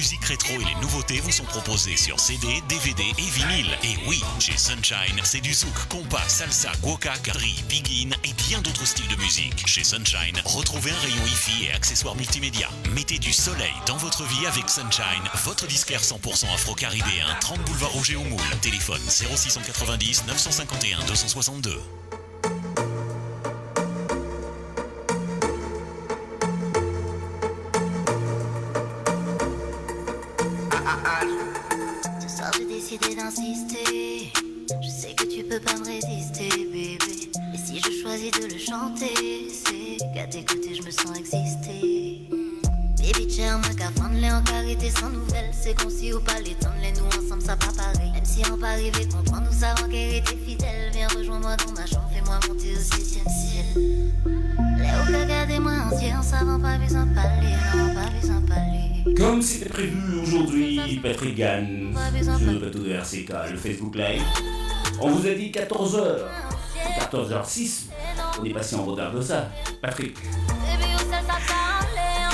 musique rétro et les nouveautés vous sont proposées sur CD, DVD et vinyle. Et oui, chez Sunshine, c'est du zouk, compas, salsa, guoka, gari, biguine et bien d'autres styles de musique. Chez Sunshine, retrouvez un rayon hi-fi et accessoires multimédia. Mettez du soleil dans votre vie avec Sunshine, votre disquaire 100% afro-caribéen, 30 boulevard Roger au Moule. Téléphone 0690 951 262. Ce soir j'ai décidé d'insister. Je sais que tu peux pas me résister, bébé. Et si je choisis de le chanter, c'est qu'à tes côtés je me sens exister. Baby cher, ma cafane en carité sans nouvelles. C'est qu'on s'y ou pas les temps, les nous ensemble ça pas pareil. Même si on pas arrivé comprendre, nous savons qu'elle était fidèle. Viens rejoins-moi dans ma chambre, fais-moi monter au 6e ciel. Léo regardez-moi en ciel, on savant pas besoin de parler, non pas besoin de parler. Comme c'était prévu aujourd'hui, Patrick Gann sur le plateau de RCK, le Facebook Live. On vous a dit 14h, 14h06. On est passé en retard de ça. Patrick.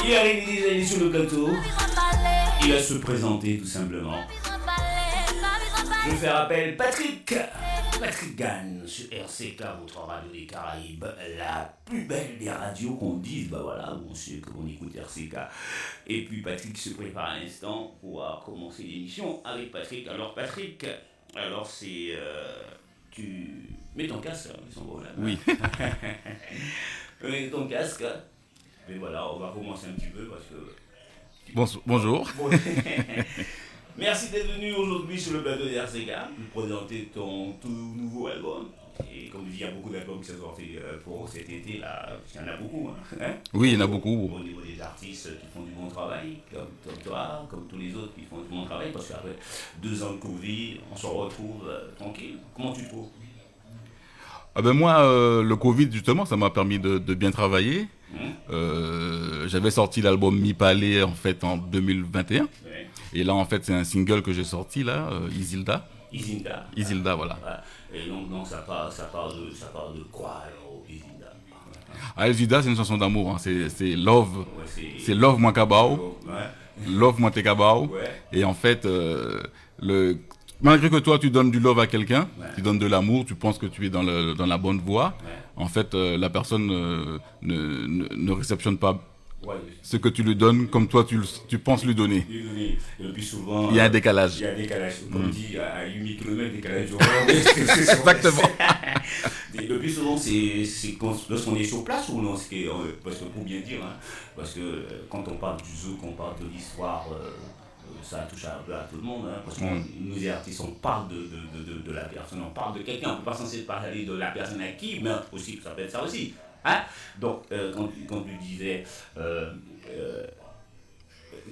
Il est arrivé sur le plateau. Il va se présenter tout simplement. Je vais faire appel Patrick Gann sur RCK, votre radio des Caraïbes, la plus belle des radios qu'on dise, bah voilà, on sait qu'on écoute RCK. Et puis Patrick se prépare à l'instant pour pouvoir commencer l'émission avec Patrick. Alors Patrick, c'est... tu mets ton casque, ils sont beaux là. Oui. Mets ton casque. Mais voilà, on va commencer un petit peu parce que... Bonjour. Merci d'être venu aujourd'hui sur le plateau de RCK pour présenter ton tout nouveau album. Et comme je dis, il y a beaucoup d'albums qui sont sortis pour cet été là. Il y en a beaucoup. Hein? Oui, il y en a beaucoup. Au niveau des artistes qui font du bon travail, comme toi, comme tous les autres qui font du bon travail, parce qu'après 2 ans de Covid, on se retrouve tranquille. Comment tu te trouves? Moi, le Covid, justement, ça m'a permis de bien travailler. J'avais sorti l'album Mi Palais, en fait, en 2021. Ouais. Et là, en fait, c'est un single que j'ai sorti, là, Isilda. Isilda, voilà. Ouais. Et donc ça parle de quoi, alors, Isilda? Isilda, c'est une chanson d'amour. Hein. C'est Love. Ouais, c'est Love Moi Kabao. Ouais. Love Moi Te Kabao. Ouais. Et en fait, malgré que toi, tu donnes du love à quelqu'un, ouais. Tu donnes de l'amour, tu penses que tu es dans la bonne voie, ouais. En fait, la personne ne réceptionne pas ce que tu lui donnes comme toi, tu penses lui donner. Et le plus souvent, il y a un décalage. Comme on dit, à 8 km, décalage. Exactement. Le plus souvent, c'est lorsqu'on est sur place ou non, parce que pour bien dire, hein, parce que quand on parle du zouk, on parle de l'histoire... ça touche un peu à tout le monde, hein, parce que nous les artistes, on parle de la personne, on parle de quelqu'un, on ne peut pas censé parler de la personne à qui, mais aussi, ça peut être ça aussi. Hein? Donc, quand tu disais,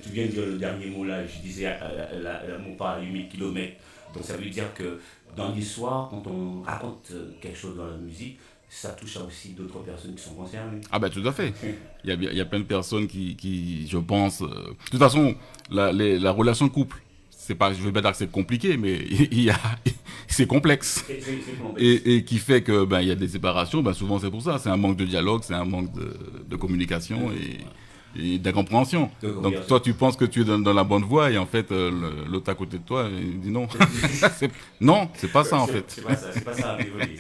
tu viens de dire le dernier mot là, je disais l'amour par 8000 km, donc ça veut dire que dans l'histoire, quand on raconte quelque chose dans la musique, ça touche aussi d'autres personnes qui sont concernées. Ah ben tout à fait. Il y a plein de personnes qui je pense... de toute façon, la relation de couple, c'est pas, je veux pas dire que c'est compliqué, mais c'est complexe. C'est complexe. Et qui fait que il y a des séparations, souvent c'est pour ça. C'est un manque de dialogue, c'est un manque de communication et d'incompréhension. Donc toi tu penses que tu es dans la bonne voie et en fait l'autre à côté de toi il dit non. Non, c'est pas ça en fait. C'est pas ça, désolé.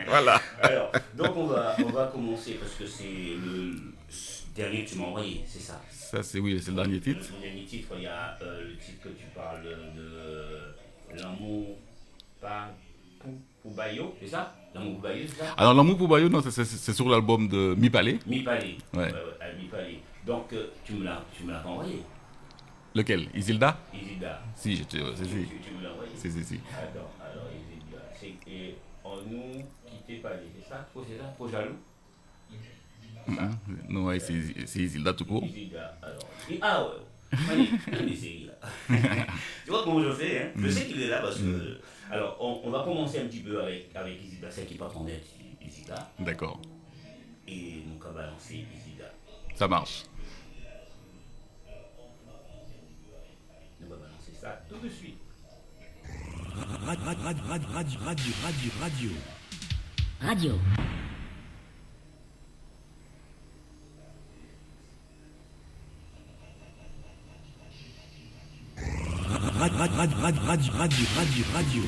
Voilà. Alors, donc on va commencer parce que c'est le dernier que tu m'as envoyé, c'est ça? Ça c'est le dernier titre. Le dernier titre, il y a le titre que tu parles de l'amour par Poubayo, c'est ça? L'amour Poubayo, c'est ça? Alors l'amour Poubayo, non, c'est sur l'album de Mi Palais. Mi Palais. Ouais. Mi Palais. Donc tu me l'as pas envoyé. Lequel? Isilda? Isilda. Si, c'est lui. Tu me l'as envoyé. Si. Alors Isilda, c'est en nous quitter Palais, c'est ça? C'est ça? Trop jaloux? Non, ouais, c'est Isilda tout court. Isilda, alors. Ah ouais. Allez, c'est là. Tu vois comment je fais, hein? Je sais qu'il est là parce que. Alors, on va commencer un petit peu avec Isilda, celle qui part en tête, Isilda. D'accord. Et donc, on va balancer Isilda. Ça marche. On va balancer ça tout de suite. Radio. Radio.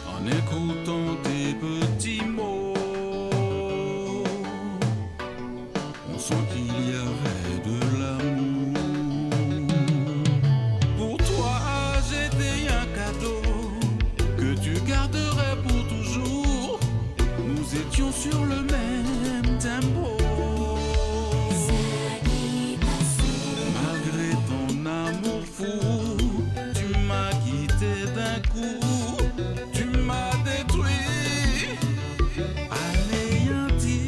En écoutant tes petits mots, on sent qu'il y avait de l'amour. Pour toi, j'étais un cadeau que tu garderais pour toujours. Nous étions sur le même tempo. Malgré ton amour fou, tu m'as quitté d'un coup. Tu m'as détruit, anéanti.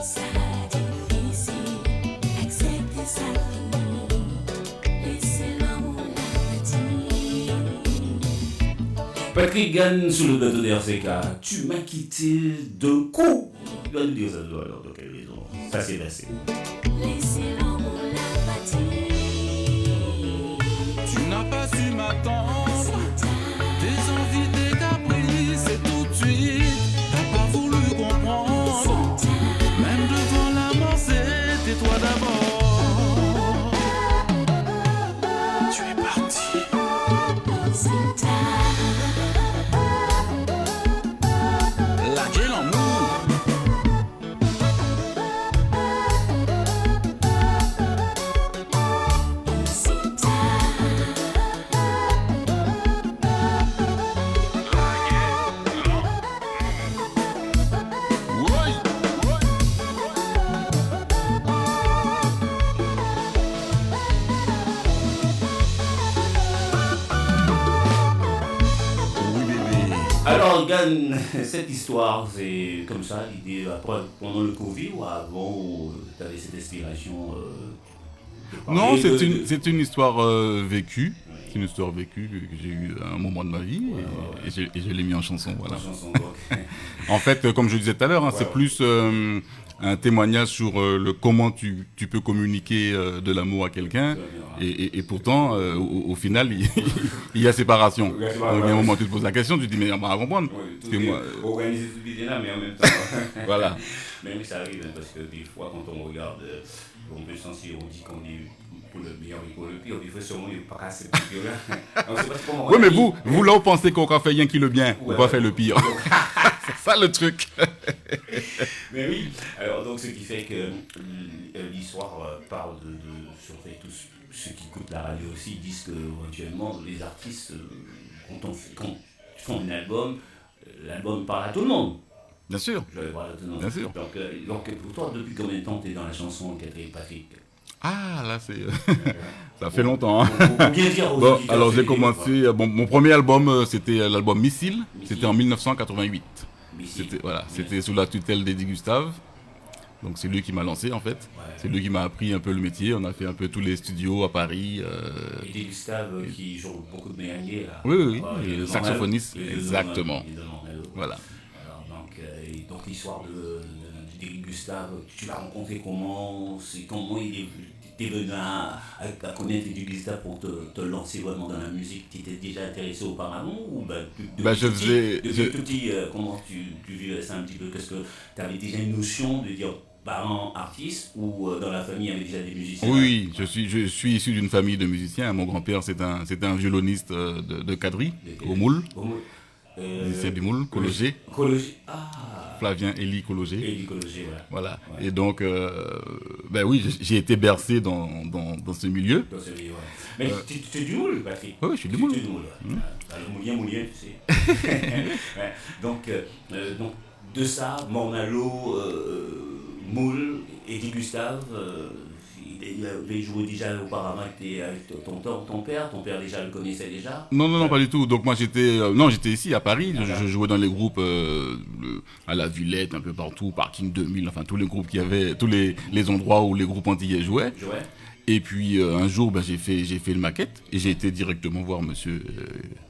Ça difficile, accepter ça fini, laisser l'amour l'appétit. Patrick Gann sous le bateau d'RCK. Tu m'as quitté de coup. Il va nous dire ça alors, de quelle raison. Ça s'est passé. Laisser l'amour l'appétit. Tu n'as pas su m'attendre. Tes envies, tes caprices, et tout de suite, t'as pas voulu comprendre. Même devant la mort, c'était toi d'abord. Tu es parti. Laquelle l'amour. Alors, Gann, cette histoire, c'est comme ça, l'idée, après, pendant le Covid ou avant, où tu avais cette inspiration de Non, parler c'est une histoire vécue. C'est une histoire vécue que j'ai eue à un moment de ma vie et je l'ai mis en chanson. Voilà. chanson, donc. En fait, comme je disais tout à l'heure, c'est plus un témoignage sur comment tu peux communiquer de l'amour à quelqu'un. Et pourtant, au final, il y a séparation. Donc, à un moment, tu te poses la question, tu te dis, mais on va comprendre. Oui, que moi, organiser tout l'idée là, mais en même temps. voilà. Mais oui, ça arrive, hein, parce que des fois, quand on regarde, on peut se sentir, on dit qu'on est pour le meilleur et pour le pire. Des fois, sûrement, il n'y a pas assez de pire là. Oui, mais vous, là, vous pensez qu'on fait rien qui le bien, on va faire le pire. C'est ça le truc. Mais oui, alors donc ce qui fait que l'histoire parle de surtout tous ceux qui écoutent la radio aussi disent que éventuellement les artistes quand ils font un album, l'album parle à tout le monde. Bien sûr. Bien sûr. Donc pour toi, depuis combien de temps tu es dans la chanson Patrick? Ah, là, ça fait longtemps. Hein. Bien dire bon, alors j'ai commencé. Mon premier album, c'était l'album Missile. C'était en 1988. C'était sous la tutelle d'Eddie Gustave. Donc c'est lui qui m'a lancé en fait. Ouais. C'est lui qui m'a appris un peu le métier. On a fait un peu tous les studios à Paris. Eddie Gustave qui joue beaucoup de méringues là. Oui, le saxophoniste. Exactement. Voilà. Alors, donc l'histoire d'Eddie Gustave, tu l'as rencontré comment? C'est comment il est venu à connaître Eddie Gustave pour te lancer vraiment dans la musique? Tu étais déjà intéressé auparavant ou depuis tout petit, comment tu vivais ça un petit peu? Qu'est-ce que tu avais déjà une notion de dire parents artistes ou dans la famille il y avait déjà des musiciens? Oui, je suis issu d'une famille de musiciens. Mon grand-père c'était un violoniste de Cadry, au Moule. Lycée du Moule, Collogé. Flavien Élie Collogé. Voilà. Ouais. Et donc, oui, j'ai été bercé dans ce milieu. Mais tu es du Moule, Patrick? Oui, je suis du Moule. Le moulien, tu sais. Ouais. Donc, de ça, Mornalo, Moule, Eddie Gustave, il avait joué déjà auparavant avec ton père. Ton père déjà le connaissait déjà? Non, pas du tout. Donc moi j'étais ici à Paris. Je jouais dans les groupes à la Villette, un peu partout, Parking 2000, enfin tous les groupes qui avaient, tous les endroits où les groupes antillais jouaient. Et puis un jour, j'ai fait une maquette et j'ai été directement voir monsieur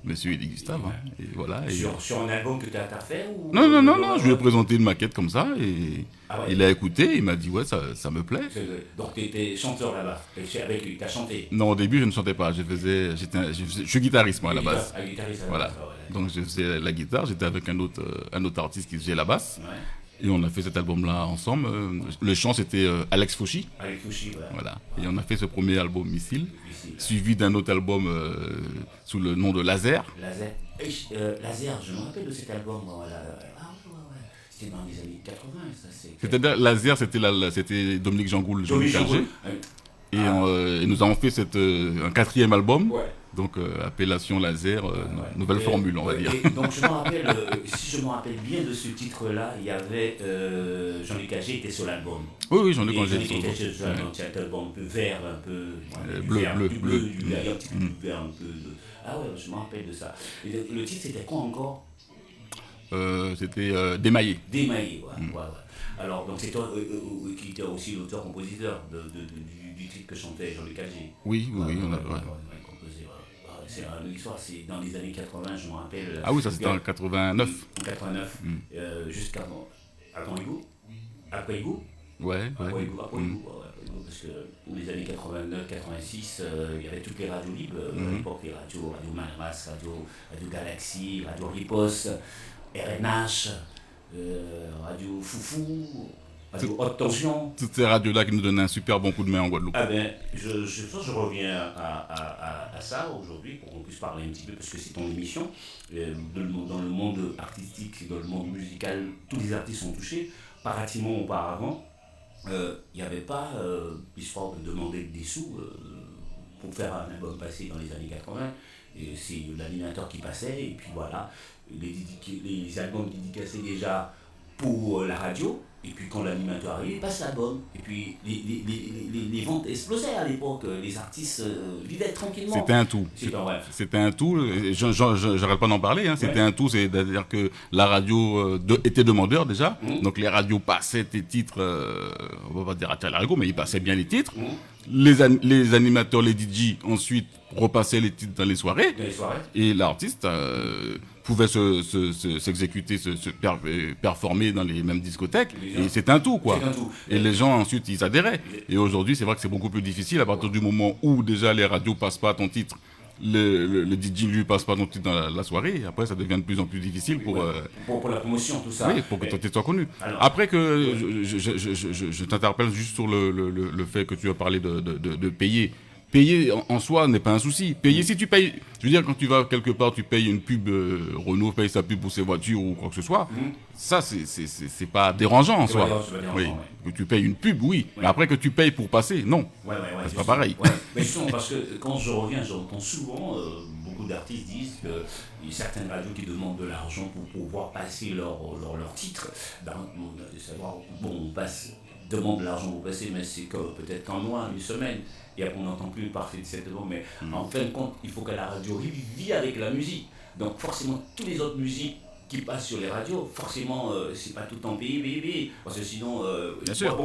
Eddie Gustave. Hein, et voilà. Sur un album que tu as fait ou... Non, je lui ai présenté une maquette comme ça et il a écouté, il m'a dit ouais, ça me plaît. Donc tu étais chanteur là-bas, avec lui, tu as chanté? Non, au début je ne chantais pas, je suis guitariste moi à la base. Voilà. Donc je faisais la guitare, j'étais avec un autre artiste qui faisait la basse. Ouais. Et on a fait cet album-là ensemble. Le chant, c'était Alex Fauchy. Alex Fauchy, voilà. Et on a fait ce premier album, Missile, suivi d'un autre album sous le nom de Laser. Laser, je me rappelle de cet album. C'était dans les années 80, ça. C'est-à-dire, Laser, c'était Dominique Jangoul, Dominique Jangoul. Et nous avons fait un 4e album. Ouais. Donc, appellation Laser, nouvelle formule, on va dire. Et donc, je me rappelle, si je me rappelle bien de ce titre-là, il y avait Jean-Luc Agé était sur l'album. Oui, Jean-Luc Agé était sur l'album. C'est un album un peu vert, un peu bleu. Un petit peu vert, un peu. Ah ouais, je me rappelle de ça. Et le titre, c'était quoi encore? C'était Démaillé. Démaillé, ouais. Alors, donc c'est toi qui étais aussi l'auteur-compositeur du titre que chantait Jean-Luc Agé. Oui, on a. C'est une histoire, c'est dans les années 80, je me rappelle. Ah oui, ça c'était en 89. En 89, jusqu'à après Higo. Après Higo. Ouais. Après Higo, parce que dans les années 89, 86, il y avait toutes les radios libres. À l'époque, les radios, Radio Malras, Radio Galaxy, Radio Riposte, RNH, Radio Foufou. Haute tension. Toutes ces radios-là qui nous donnaient un super bon coup de main en Guadeloupe. Ah ben, je reviens à ça aujourd'hui pour qu'on puisse parler un petit peu, parce que c'est ton émission. Dans le monde artistique, dans le monde musical, tous les artistes sont touchés. Pratiquement auparavant, il n'y avait pas l'histoire de demander des sous pour faire un album passé dans les années 80. Et c'est l'animateur qui passait, et puis voilà, les albums dédicacés déjà pour la radio. Et puis quand l'animateur arrive, il passe l'album. Et puis les ventes explosaient à l'époque. Les artistes vivaient tranquillement. C'était un tout. C'était un tout. J'arrête pas d'en parler. Hein. C'était un tout. C'est-à-dire que la radio était demandeur déjà. Donc les radios passaient tes titres, on va pas dire à Talarigo, mais ils passaient bien les titres. Les animateurs, les DJ, ensuite repassaient les titres dans les soirées. Et l'artiste pouvait s'exécuter, performer dans les mêmes discothèques. Et c'était un tout, quoi. Et les gens, ensuite, ils adhéraient. Et aujourd'hui, c'est vrai que c'est beaucoup plus difficile à partir du moment où déjà les radios passent pas ton titre. Le DJ lui passe pas ton titre dans la soirée. Après, ça devient de plus en plus difficile pour la promotion, tout ça. Oui, pour que ton titre soit connu. Alors, après que je t'interpelle juste sur le fait que tu as parlé de payer. Payer en soi n'est pas un souci. Payer, si tu payes, je veux dire, quand tu vas quelque part, tu payes une pub, Renault paye sa pub pour ses voitures ou quoi que ce soit, ça, c'est pas dérangeant en soi. Oui. Que tu payes une pub, oui. Mais après que tu payes pour passer, non. C'est pas pareil. Mais justement, parce que quand je reviens, j'entends souvent beaucoup d'artistes disent qu'il y a certaines radios qui demandent de l'argent pour pouvoir passer leur titre. Savoir, on demande de l'argent pour passer, mais c'est peut-être qu'en mois, une semaine. Et on n'entend plus parler de cette demande, mais en fin de compte, il faut que la radio vive avec la musique. Donc forcément, toutes les autres musiques qui passent sur les radios, forcément, c'est pas tout le temps payé, parce que sinon... Bien sûr.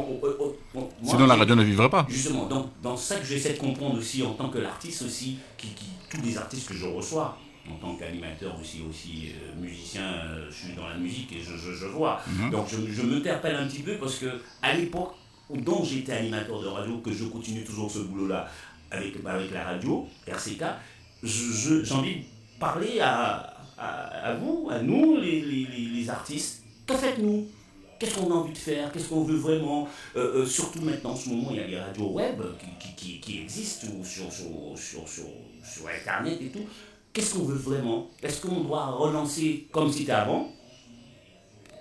Sinon la radio ne vivrait pas. Justement, donc dans ça que j'essaie de comprendre aussi, en tant que l'artiste aussi, tous les artistes que je reçois, en tant qu'animateur aussi musicien, je suis dans la musique et je vois. Donc je m'interpelle un petit peu parce que à l'époque, dont j'étais animateur de radio, que je continue toujours ce boulot-là avec la radio, RCK, j'ai envie de parler à vous, à nous, les artistes. Que faites-nous? Qu'est-ce qu'on a envie de faire? Qu'est-ce qu'on veut vraiment? Surtout maintenant, en ce moment, il y a les radios web qui existent sur Internet et tout. Qu'est-ce qu'on veut vraiment? Est-ce qu'on doit relancer comme c'était avant?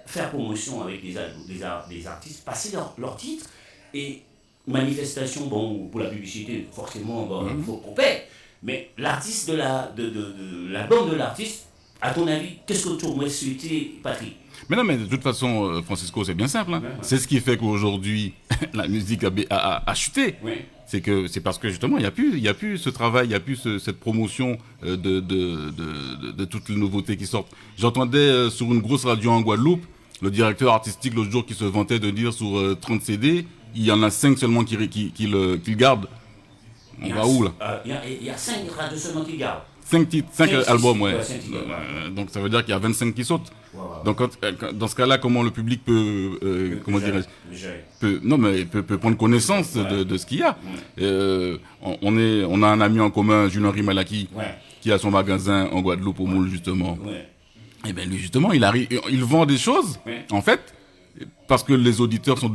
Faire promotion avec des artistes, passer leur titre et manifestation, pour la publicité, forcément, il faut qu'on paie. Mais l'artiste l'album de l'artiste, à ton avis, qu'est-ce que tu aurais souhaité, Patrick? Mais non, mais de toute façon, Francisco, c'est bien simple. Hein. Ouais. C'est ce qui fait qu'aujourd'hui, la musique a chuté. Ouais. C'est parce que justement, il n'y a plus ce travail, il n'y a plus cette promotion de toutes les nouveautés qui sortent. J'entendais sur une grosse radio en Guadeloupe, le directeur artistique l'autre jour qui se vantait de dire sur 30 CD, il y en a 5 seulement qui le gardent. On va où là? Il y a 5 radios seulement qui gardent. 5 titres, 5 albums, ouais. 5 titres, ouais. Donc ça veut dire qu'il y a 25 qui sautent. Ouais. Donc dans ce cas-là, comment le public peut, comment dirais-je, peut prendre connaissance de ce qu'il y a. On a un ami en commun, Julien Malaki, qui a son magasin en Guadeloupe au Moule justement. Et bien lui justement, il vend des choses, en fait, parce que les auditeurs sont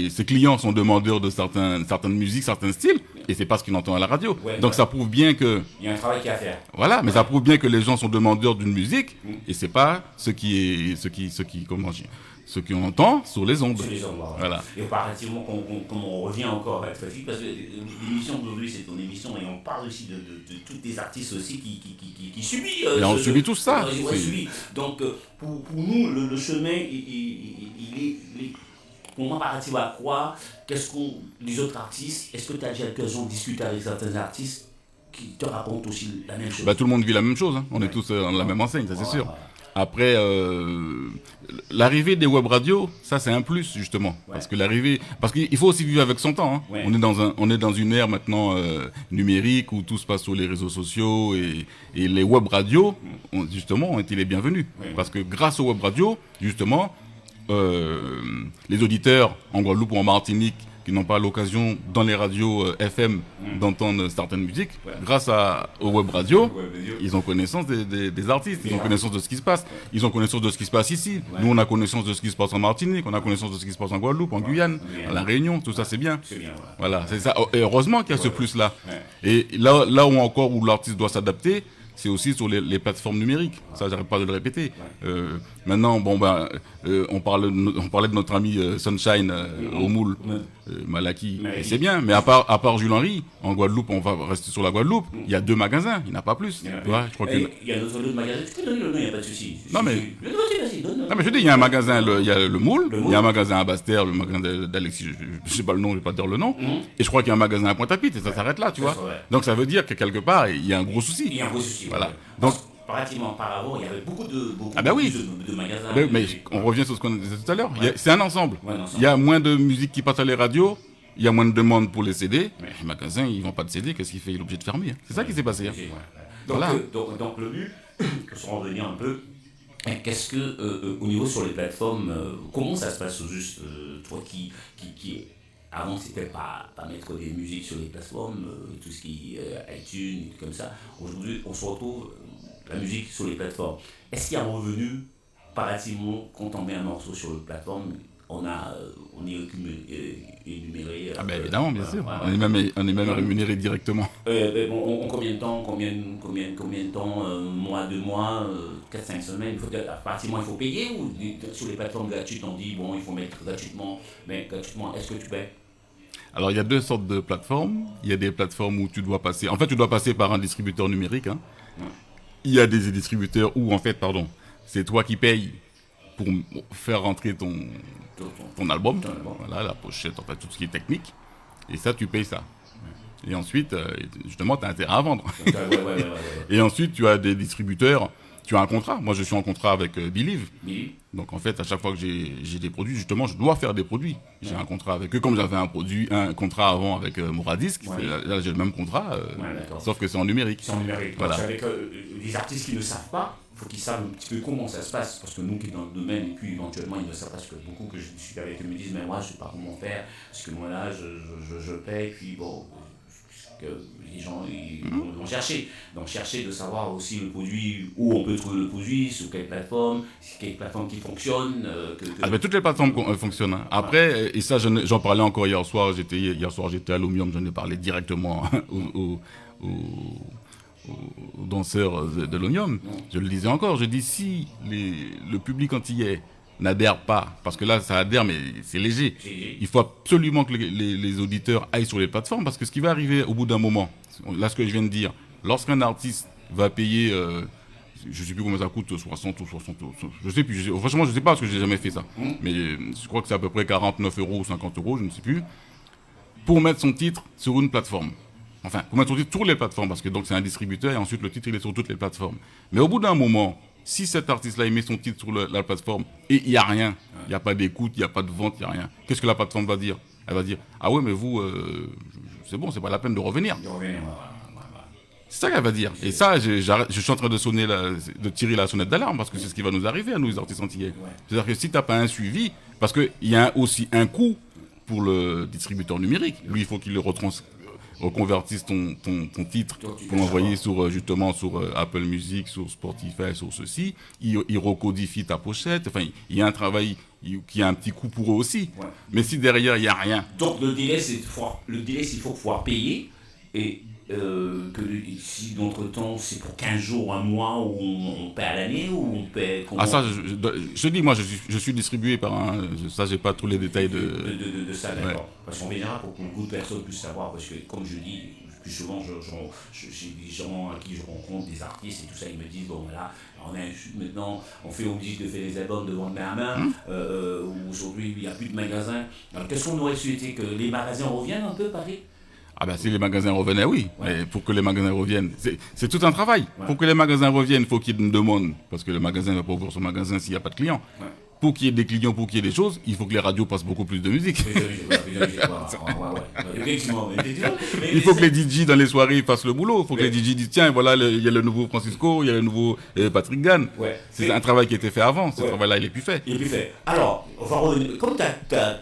ses clients sont demandeurs de certaines musiques, certains styles, et c'est pas ce qu'ils entendent à la radio. Donc ça prouve bien que il y a un travail qui est à faire. Voilà, mais ça prouve bien que les gens sont demandeurs d'une musique, et c'est pas ce qui on entend sur les ondes. Voilà. Et comparativement, comme on revient encore à Trafic, parce que l'émission d'aujourd'hui c'est ton émission et on parle aussi de tous les artistes aussi qui subissent. Et on subit tout ça. Donc pour nous, le chemin, il est comparatif à quoi? Les autres artistes, est-ce que tu as déjà l'occasion de discuter avec certains artistes qui te racontent aussi la même chose? Tout le monde vit la même chose, hein. On est tous dans la même enseigne, ça c'est sûr. Après, l'arrivée des web radios, ça c'est un plus justement, parce qu'il faut aussi vivre avec son temps. Hein. On est dans une ère maintenant numérique où tout se passe sur les réseaux sociaux et les web radios, justement, ont été les bienvenus, parce que grâce aux web radios, justement, les auditeurs en Guadeloupe ou en Martinique qui n'ont pas l'occasion dans les radios FM d'entendre certaines musiques, grâce aux web radios, ils ont connaissance des artistes, ils ont connaissance de ce qui se passe, ils ont connaissance de ce qui se passe ici. Nous, on a connaissance de ce qui se passe en Martinique, on a connaissance de ce qui se passe en Guadeloupe, en Guyane, à La Réunion, tout ça, c'est bien. Voilà, c'est ça. Et heureusement qu'il y a ce plus-là. Et là où l'artiste doit s'adapter, c'est aussi sur les plateformes numériques. Ça, j'arrête pas de le répéter. Maintenant, on parlait de notre ami Sunshine au Moule, Malaki, et c'est bien. Mais à part Jules Henry, en Guadeloupe, on va rester sur la Guadeloupe. Il y a 2 magasins, il n'y en a pas plus. Il y a d'autres magasins. Tu peux donner le nom, il n'y a pas de souci. Non mais je dis, il y a un magasin, il y a le Moule, il y a un magasin à Basse-Terre, le magasin d'Alexis, je sais pas le nom, je vais pas dire le nom. Et je crois qu'il y a un magasin à Pointe-à-Pitre, et ça s'arrête là, tu vois. Donc ça veut dire que quelque part, il y a un gros souci. Voilà. Donc, pratiquement auparavant, il y avait beaucoup de magasins. Mais on revient sur ce qu'on disait tout à l'heure. C'est un ensemble. Il y a moins de musique qui passe à les radios, il y a moins de demandes pour les CD. Mais les magasins, ils ne vendent pas de CD, qu'est-ce qu'il fait? Il est obligé de fermer. C'est ça qui s'est passé. Donc le but, pour en revenir un peu, qu'est-ce que, au niveau sur les plateformes, comment ça se passe au juste, toi qui avant, c'était pas mettre des musiques sur les plateformes, tout ce qui est iTunes, comme ça. Aujourd'hui, on se retrouve la musique sur les plateformes. Est-ce qu'il y a un revenu, comparativement, quand on met un morceau sur les plateformes, on est énuméré. Évidemment, bien sûr. On est même rémunéré directement. Combien de temps, mois, 2 mois, 4-5 semaines, pratiquement il faut payer, ou sur les plateformes gratuites on dit il faut mettre gratuitement, mais gratuitement, est-ce que tu paies? Alors il y a 2 sortes de plateformes. Il y a des plateformes où tu dois passer par un distributeur numérique. Hein. Il y a des distributeurs où c'est toi qui payes pour faire rentrer ton album, voilà, la pochette, tout ce qui est technique, et ça, tu payes ça. Et ensuite, justement, tu as intérêt à vendre. Et ensuite, tu as des distributeurs, tu as un contrat. Moi, je suis en contrat avec Believe. Donc, en fait, à chaque fois que j'ai des produits, justement, je dois faire des produits. J'ai un contrat avec eux, comme j'avais un contrat avant avec Moradisc. Là, j'ai le même contrat, sauf que c'est en numérique. C'est en numérique. Voilà. Donc, avec les artistes qui ne savent pas, il faut qu'ils savent un petit peu comment ça se passe, parce que nous qui sommes dans le domaine, et puis éventuellement ils ne savent pas, parce que beaucoup que je discute avec eux me disent, mais moi je ne sais pas comment faire, parce que moi là je paye, puis que les gens ils vont chercher. Donc chercher de savoir aussi le produit, où on peut trouver le produit, sur quelle plateforme qui fonctionne. Toutes les plateformes fonctionnent. Hein. Après, et ça j'en parlais encore hier soir, j'étais à l'Omium, j'en ai parlé directement aux danseurs de l'Omium. Je le disais encore, je dis si le public antillais n'adhère pas, parce que là ça adhère mais c'est léger, il faut absolument que les auditeurs aillent sur les plateformes, parce que ce qui va arriver au bout d'un moment, là ce que je viens de dire, lorsqu'un artiste va payer, je ne sais plus combien ça coûte, 60 ou 60, je sais plus, franchement je ne sais pas parce que je n'ai jamais fait ça, mais je crois que c'est à peu près 49 € ou 50 €, je ne sais plus, pour mettre son titre sur une plateforme. Enfin, pour mettre son titre sur les plateformes, parce que donc c'est un distributeur et ensuite le titre il est sur toutes les plateformes. Mais au bout d'un moment, si cet artiste-là il met son titre sur la plateforme et il n'y a rien, il n'y a pas d'écoute, il n'y a pas de vente, il n'y a rien, qu'est-ce que la plateforme va dire? elle va dire ah ouais mais vous c'est bon, c'est pas la peine de revenir. C'est ça qu'elle va dire. Et ça, je suis en train de tirer la sonnette d'alarme parce que c'est ce qui va nous arriver à nous, les artistes antillais. Ouais. C'est-à-dire que si tu n'as pas un suivi, parce qu'il y a aussi un coût pour le distributeur numérique. Lui, il faut qu'il reconvertisse ton titre pour l'envoyer justement sur Apple Music, sur Spotify, sur ceci. Il recodifie ta pochette. Enfin, il y a un travail qui a un petit coût pour eux aussi. Ouais. Mais si derrière, il n'y a rien. Donc le délai, c'est qu'il faut pouvoir payer et que si d'entre-temps c'est pour 15 jours, un mois, ou on paie à l'année, ou on paie comment? Ah ça, je dis, moi je suis distribué par ça j'ai pas tous les détails de ça, d'accord. Ouais. Parce qu'en général, pour que beaucoup de personnes puissent savoir, parce que comme je dis, plus souvent j'ai des gens à qui je rencontre, des artistes et tout ça, ils me disent, bon voilà, on est maintenant, on fait obligé de faire des albums de vente main à main, aujourd'hui il n'y a plus de magasins. Alors qu'est-ce qu'on aurait souhaité, que les magasins reviennent un peu, Paris? Ah ben si les magasins revenaient, oui. Ouais. Mais pour que les magasins reviennent, c'est tout un travail. Ouais. Pour que les magasins reviennent, il faut qu'il y ait une demande. Parce que le magasin ne va pas ouvrir son magasin s'il n'y a pas de clients. Ouais. Pour qu'il y ait des clients, pour qu'il y ait des choses, il faut que les radios passent beaucoup plus de musique. Il faut que les DJ dans les soirées fassent le boulot. Il faut que les DJ disent tiens, voilà, il y a le nouveau Francisco, il y a le nouveau Patrick Gann. Ouais. C'est un travail qui a été fait avant. Ce travail-là, il est plus fait. Il est plus fait. Alors, on va revenir. Comme tu as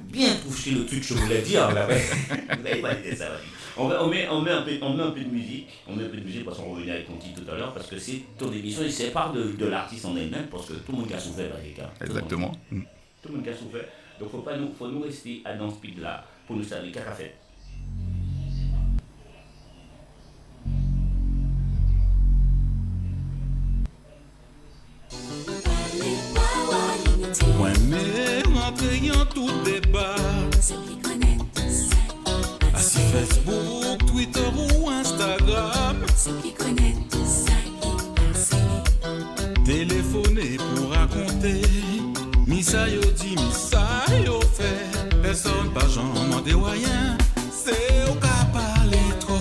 bien touché le truc que je voulais dire, là, vous avez validé ça. On met un peu de musique. On met un peu de musique parce qu'on revenait avec ton titre tout à l'heure, parce que c'est ton émission, il sépare de l'artiste en elle-même, parce que tout le monde a souffert avec elle. Exactement. Tout le monde a souffert. Donc faut nous rester dans ce speed-là pour nous servir. Qu'est-ce qu'on fait? En tout débat, si Facebook, Twitter ou Instagram, téléphoner pour raconter, Missa yo dit, Missa yo fait, personne pas jamais de rien, c'est au cas parler trop.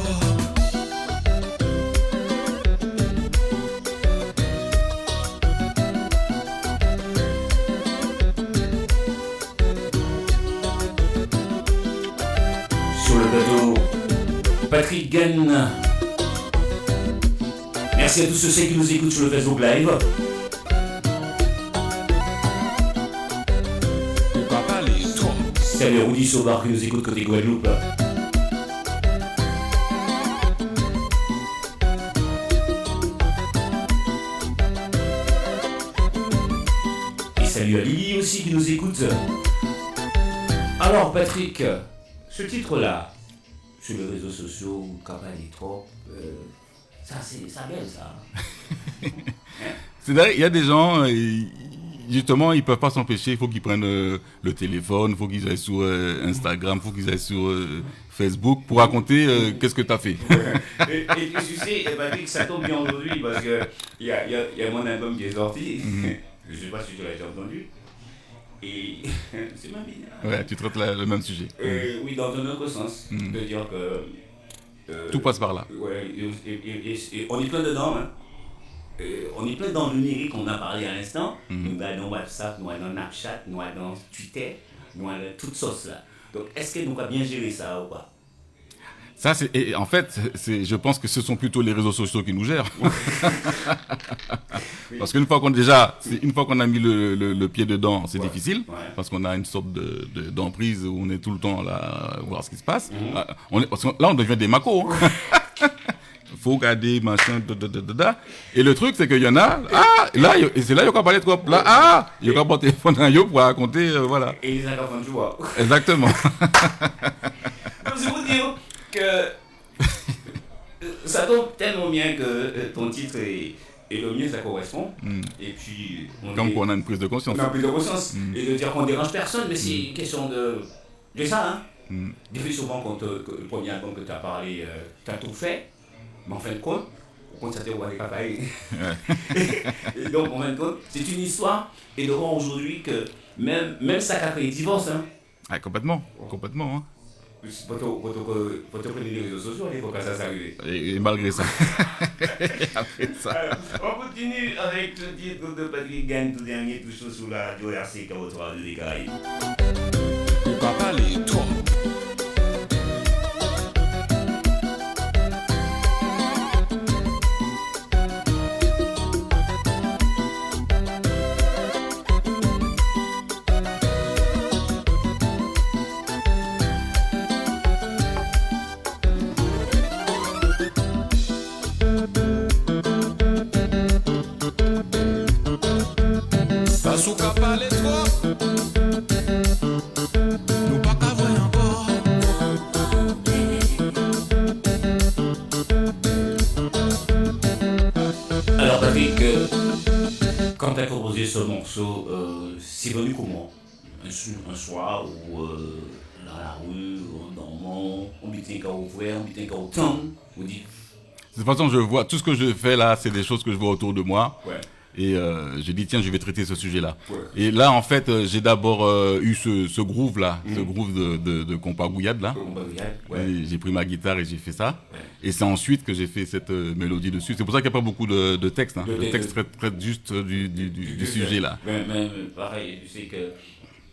Patrick Gann. Merci à tous ceux qui nous écoutent sur le Facebook Live. Salut Rudy Sauvard qui nous écoute côté Guadeloupe. Et salut à Lily aussi qui nous écoute. Alors Patrick, ce titre-là, sur les réseaux sociaux, Cabali Trop, ça belle ça. C'est vrai, il y a des gens, justement, ils ne peuvent pas s'empêcher, il faut qu'ils prennent le téléphone, il faut qu'ils aillent sur Instagram, il faut qu'ils aillent sur Facebook pour raconter qu'est-ce que tu as fait. Et tu sais, Patrick, ça tombe bien aujourd'hui parce qu'il y a mon album qui est sorti, je ne sais pas si tu l'as déjà entendu. Et c'est ma vie. Ouais, tu traites le même sujet. Oui, dans un autre sens. De dire que. Tout passe par là. Ouais, et on est plein dedans. Hein. On est plein dans le numérique qu'on a parlé à l'instant. Nous allons dans WhatsApp, nous allons dans Snapchat, nous allons dans Twitter, nous allons dans toutes sauces là. Donc est-ce que nous avons bien géré ça ou pas? Ça, en fait, je pense que ce sont plutôt les réseaux sociaux qui nous gèrent. Parce qu'une fois qu'on a mis le pied dedans, c'est difficile. Ouais. Parce qu'on a une sorte d'emprise où on est tout le temps là à voir ce qui se passe. Parce que là, on devient des macos. Faut regarder, machin, Et le truc, c'est qu'il y en a, et c'est là, il y a qu'à parler trop. Là, il y a qu'à porter téléphone à eux pour raconter, voilà. Et ils ont tu vois. Exactement. Donc, c'est pour dire que ça tombe tellement bien que ton titre et le mien ça correspond. Et puis on a une prise de conscience. On a une prise de conscience. Et de dire qu'on dérange personne, mais c'est une question de ça. Hein. Depuis souvent quand le premier album que tu as parlé, tu as tout fait, mais en fin de compte, ça t'est oublié pareil. Et donc en fin de compte, c'est une histoire et de voir aujourd'hui que même ça a créé divorce. Hein. Ah, complètement. Hein. Pour te prendre les réseaux sociaux, il faut que ça s'arrive. Et malgré ça. Après ça. Alors, on continue avec le titre de Patrick Gann, tout dernier, tout chaud sous la radio RC 43 de Caraïbes. qu'à parler trop. Sou ka pale trop, nou pa ka voy encore. Alors Patrick, quand tu as composé ce morceau, c'est venu comment? Un soir ou dans la rue, en dormant, on bitait qu'à ouvrir, on bitait qu'à autant, on dit... De toute façon, je vois, tout ce que je fais là, c'est des choses que je vois autour de moi. Ouais. Et j'ai dit, tiens, je vais traiter ce sujet-là. Ouais. Et là, en fait, j'ai d'abord eu ce groove-là, ce groove de Compagouillade, là. Ouais. Et j'ai pris ma guitare et j'ai fait ça. Ouais. Et c'est ensuite que j'ai fait cette mélodie dessus. C'est pour ça qu'il n'y a pas beaucoup de texte. Hein. Le texte traite juste du sujet, là. Mais pareil, tu sais que,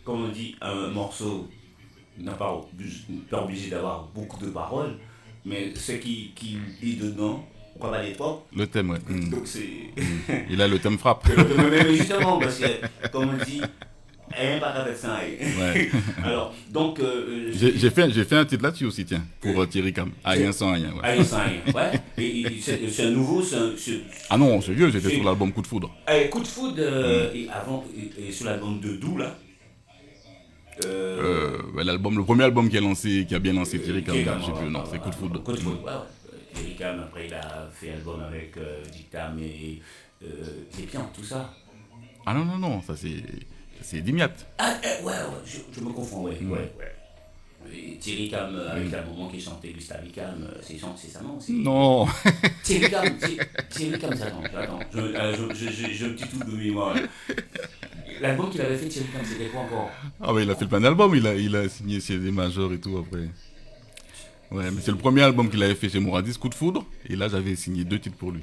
comme on dit, un morceau n'a pas obligé d'avoir beaucoup de paroles, mais ce qui est dedans, on va à l'époque. Le thème, ouais. Donc c'est... Et là, le thème frappe. Mais justement, parce que, comme on dit, elle pas avec ça. Ouais. Alors, donc... j'ai fait un titre là-dessus aussi, tiens, pour Thierry Cam. Rien sans rien, ouais. Rien sans rien, ouais. Et c'est un nouveau, Ah non, c'est vieux, j'étais sur l'album Coup de Foudre. Coup de Foudre, et avant, et sur l'album de Doux, là. Le premier album qui a bien lancé Thierry Cam, je sais plus, non, c'est Coup de Foudre. Coup de Foudre, ouais. Thierry Cam, après il a fait un album avec Dictam et Lépian, tout ça. Ah non, ça c'est Dimiat. Ah, ouais, je me confonds, ouais. Et Thierry Cam, avec un moment qui chantait Gustave Cam, c'est ça, non? Non. Thierry Cam, ça, attends, je petit tout de mémoire. L'album qu'il avait fait, Thierry Cam, c'était quoi encore? Ah ouais, il a fait plein d'albums, il a signé chez des majors et tout après. Ouais, mais c'est le premier album qu'il avait fait chez Mouradis, Coup de Foudre, et là j'avais signé 2 titres pour lui.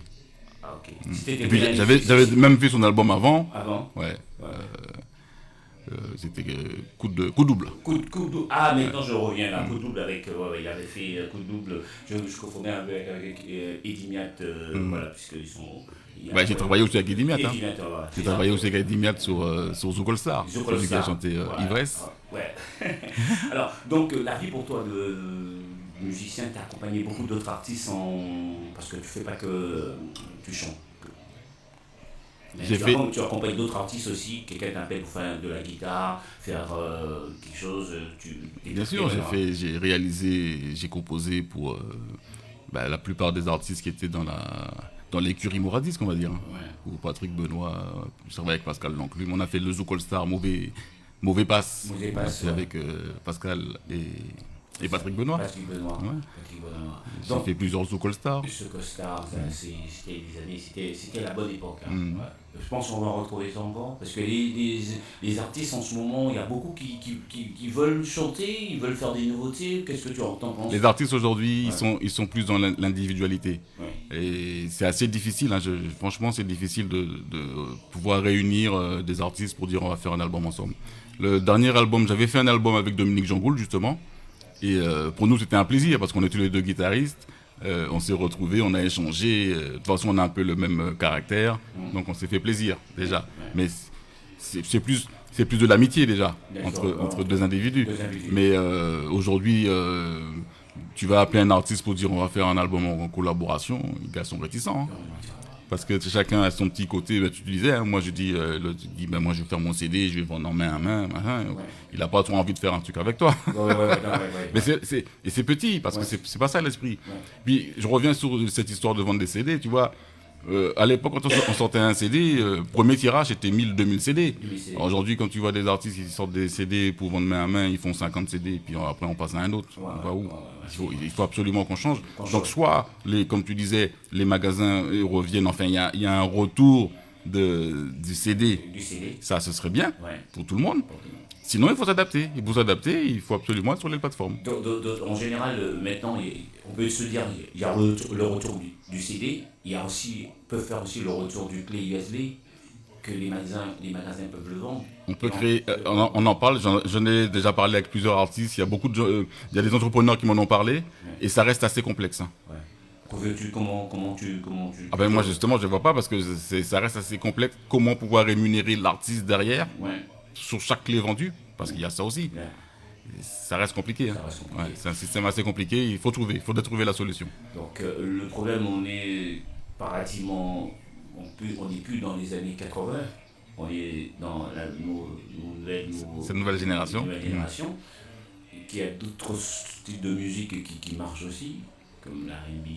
Ah ok. Et puis j'avais même fait son album avant. Ouais. C'était coup double. Coup double. Ah, maintenant je reviens là. Coup double avec. Il avait fait coup double. Je confondais avec Eddie Miat, voilà, puisqu'ils sont. J'ai travaillé aussi avec Eddie Miat. J'ai travaillé aussi avec Eddie Miat sur Zouk All Star. Celui qui a chanté Ivresse. Ouais. Alors, donc la vie pour toi de musicien, tu as accompagné beaucoup d'autres artistes parce que tu fais pas que tu chantes. Tu accompagnes d'autres artistes aussi, quelqu'un t'appelle pour faire de la guitare, faire quelque chose. Bien sûr, j'ai réalisé, j'ai composé pour la plupart des artistes qui étaient dans l'écurie Mouradis, on va dire. Ouais. Ou Patrick Benoît, je travaille avec Pascal Lanclume. On a fait le Zouk All Star, Mauvais Passe. Avec Pascal et Patrick Benoît. J'ai fait plusieurs Zouk All Star. Zouk All Star, c'était des années, c'était la bonne époque. Hein. Ouais. Je pense qu'on va retrouver ça encore. Parce que les artistes en ce moment, il y a beaucoup qui veulent chanter, ils veulent faire des nouveautés. Qu'est-ce que tu en penses? Les artistes aujourd'hui, ils sont plus dans l'individualité. Ouais. Et c'est assez difficile. Hein. Franchement, c'est difficile de pouvoir réunir des artistes pour dire on va faire un album ensemble. Le dernier album, j'avais fait un album avec Dominique Jean-Gould, justement. Et pour nous, c'était un plaisir parce qu'on est tous les deux guitaristes. On s'est retrouvés, on a échangé. De toute façon, on a un peu le même caractère. Donc, on s'est fait plaisir, déjà. Mais c'est plus de l'amitié, déjà, entre deux individus. Mais aujourd'hui, tu vas appeler un artiste pour dire on va faire un album en collaboration. Les gars sont réticents. Hein. Parce que chacun a son petit côté, tu disais, hein, moi je dis, moi je vais faire mon CD, je vais vendre en main à main, il n'a pas trop envie de faire un truc avec toi. Mais c'est petit, parce que c'est pas ça l'esprit. Ouais. Puis je reviens sur cette histoire de vendre des CD, tu vois. À l'époque, quand on sortait un CD, premier tirage c'était 1000-2000 CD. Aujourd'hui, quand tu vois des artistes qui sortent des CD pour vendre main à main, ils font 50 CD, puis après on passe à un autre. On va où ? Il faut absolument qu'on change. Donc soit, comme tu disais, les magasins reviennent, enfin il y a un retour du CD. Ça, ce serait bien pour tout le monde. Sinon, il faut s'adapter. Il faut absolument être sur les plateformes. En général, maintenant, on peut se dire il y a le retour du CD. Il y a aussi, peut faire aussi le retour du clé USB. que les magasins peuvent le vendre. On peut créer, on en parle, j'en ai déjà parlé avec plusieurs artistes, il y a beaucoup de il y a des entrepreneurs qui m'en ont parlé, et ça reste assez complexe. Hein. Ouais. Comment tu... Ah ben moi justement je ne vois pas parce que ça reste assez complexe, comment pouvoir rémunérer l'artiste derrière sur chaque clé vendue, parce qu'il y a ça aussi. Ouais. Ça reste compliqué. Hein. Ouais, c'est un système assez compliqué, il faudrait trouver la solution. Donc le problème, on est parativement, on n'est plus dans les années 80, on est dans cette nouvelle génération. Qui a d'autres styles de musique qui marchent aussi, comme l'R&B,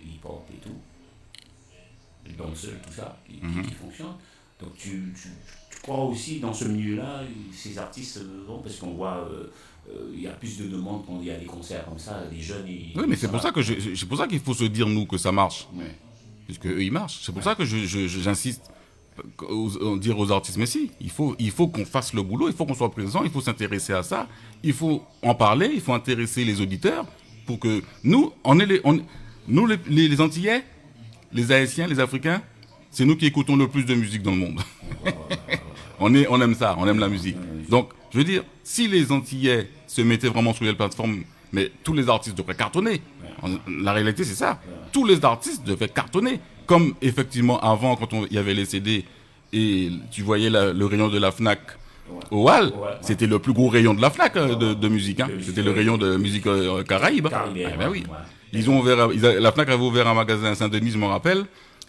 hip-hop et tout, le dancehall, tout ça, qui fonctionne. Donc tu crois aussi dans ce milieu-là, ces artistes vont, parce qu'on voit, il y a plus de demandes quand il y a des concerts comme ça, les jeunes... Oui, mais c'est pour ça qu'il faut se dire, nous, que ça marche. Ouais. Puisque eux, ils marchent. C'est pour ça que j'insiste dire aux artistes, mais si, il faut qu'on fasse le boulot, il faut qu'on soit présent, il faut s'intéresser à ça, il faut en parler, il faut intéresser les auditeurs pour que nous, les Antillais, les Haïtiens, les Africains, c'est nous qui écoutons le plus de musique dans le monde. On aime ça, on aime la musique. Donc, je veux dire, si les Antillais se mettaient vraiment sur les plateformes, mais tous les artistes devraient cartonner. La réalité, c'est ça. Tous les artistes devaient cartonner. Comme, effectivement, avant, quand il y avait les CD, et tu voyais le rayon de la FNAC au Hall, c'était le plus gros rayon de la FNAC de musique. Hein. C'était le rayon de musique caraïbe. Ben oui. La FNAC avait ouvert un magasin à Saint-Denis, je me rappelle.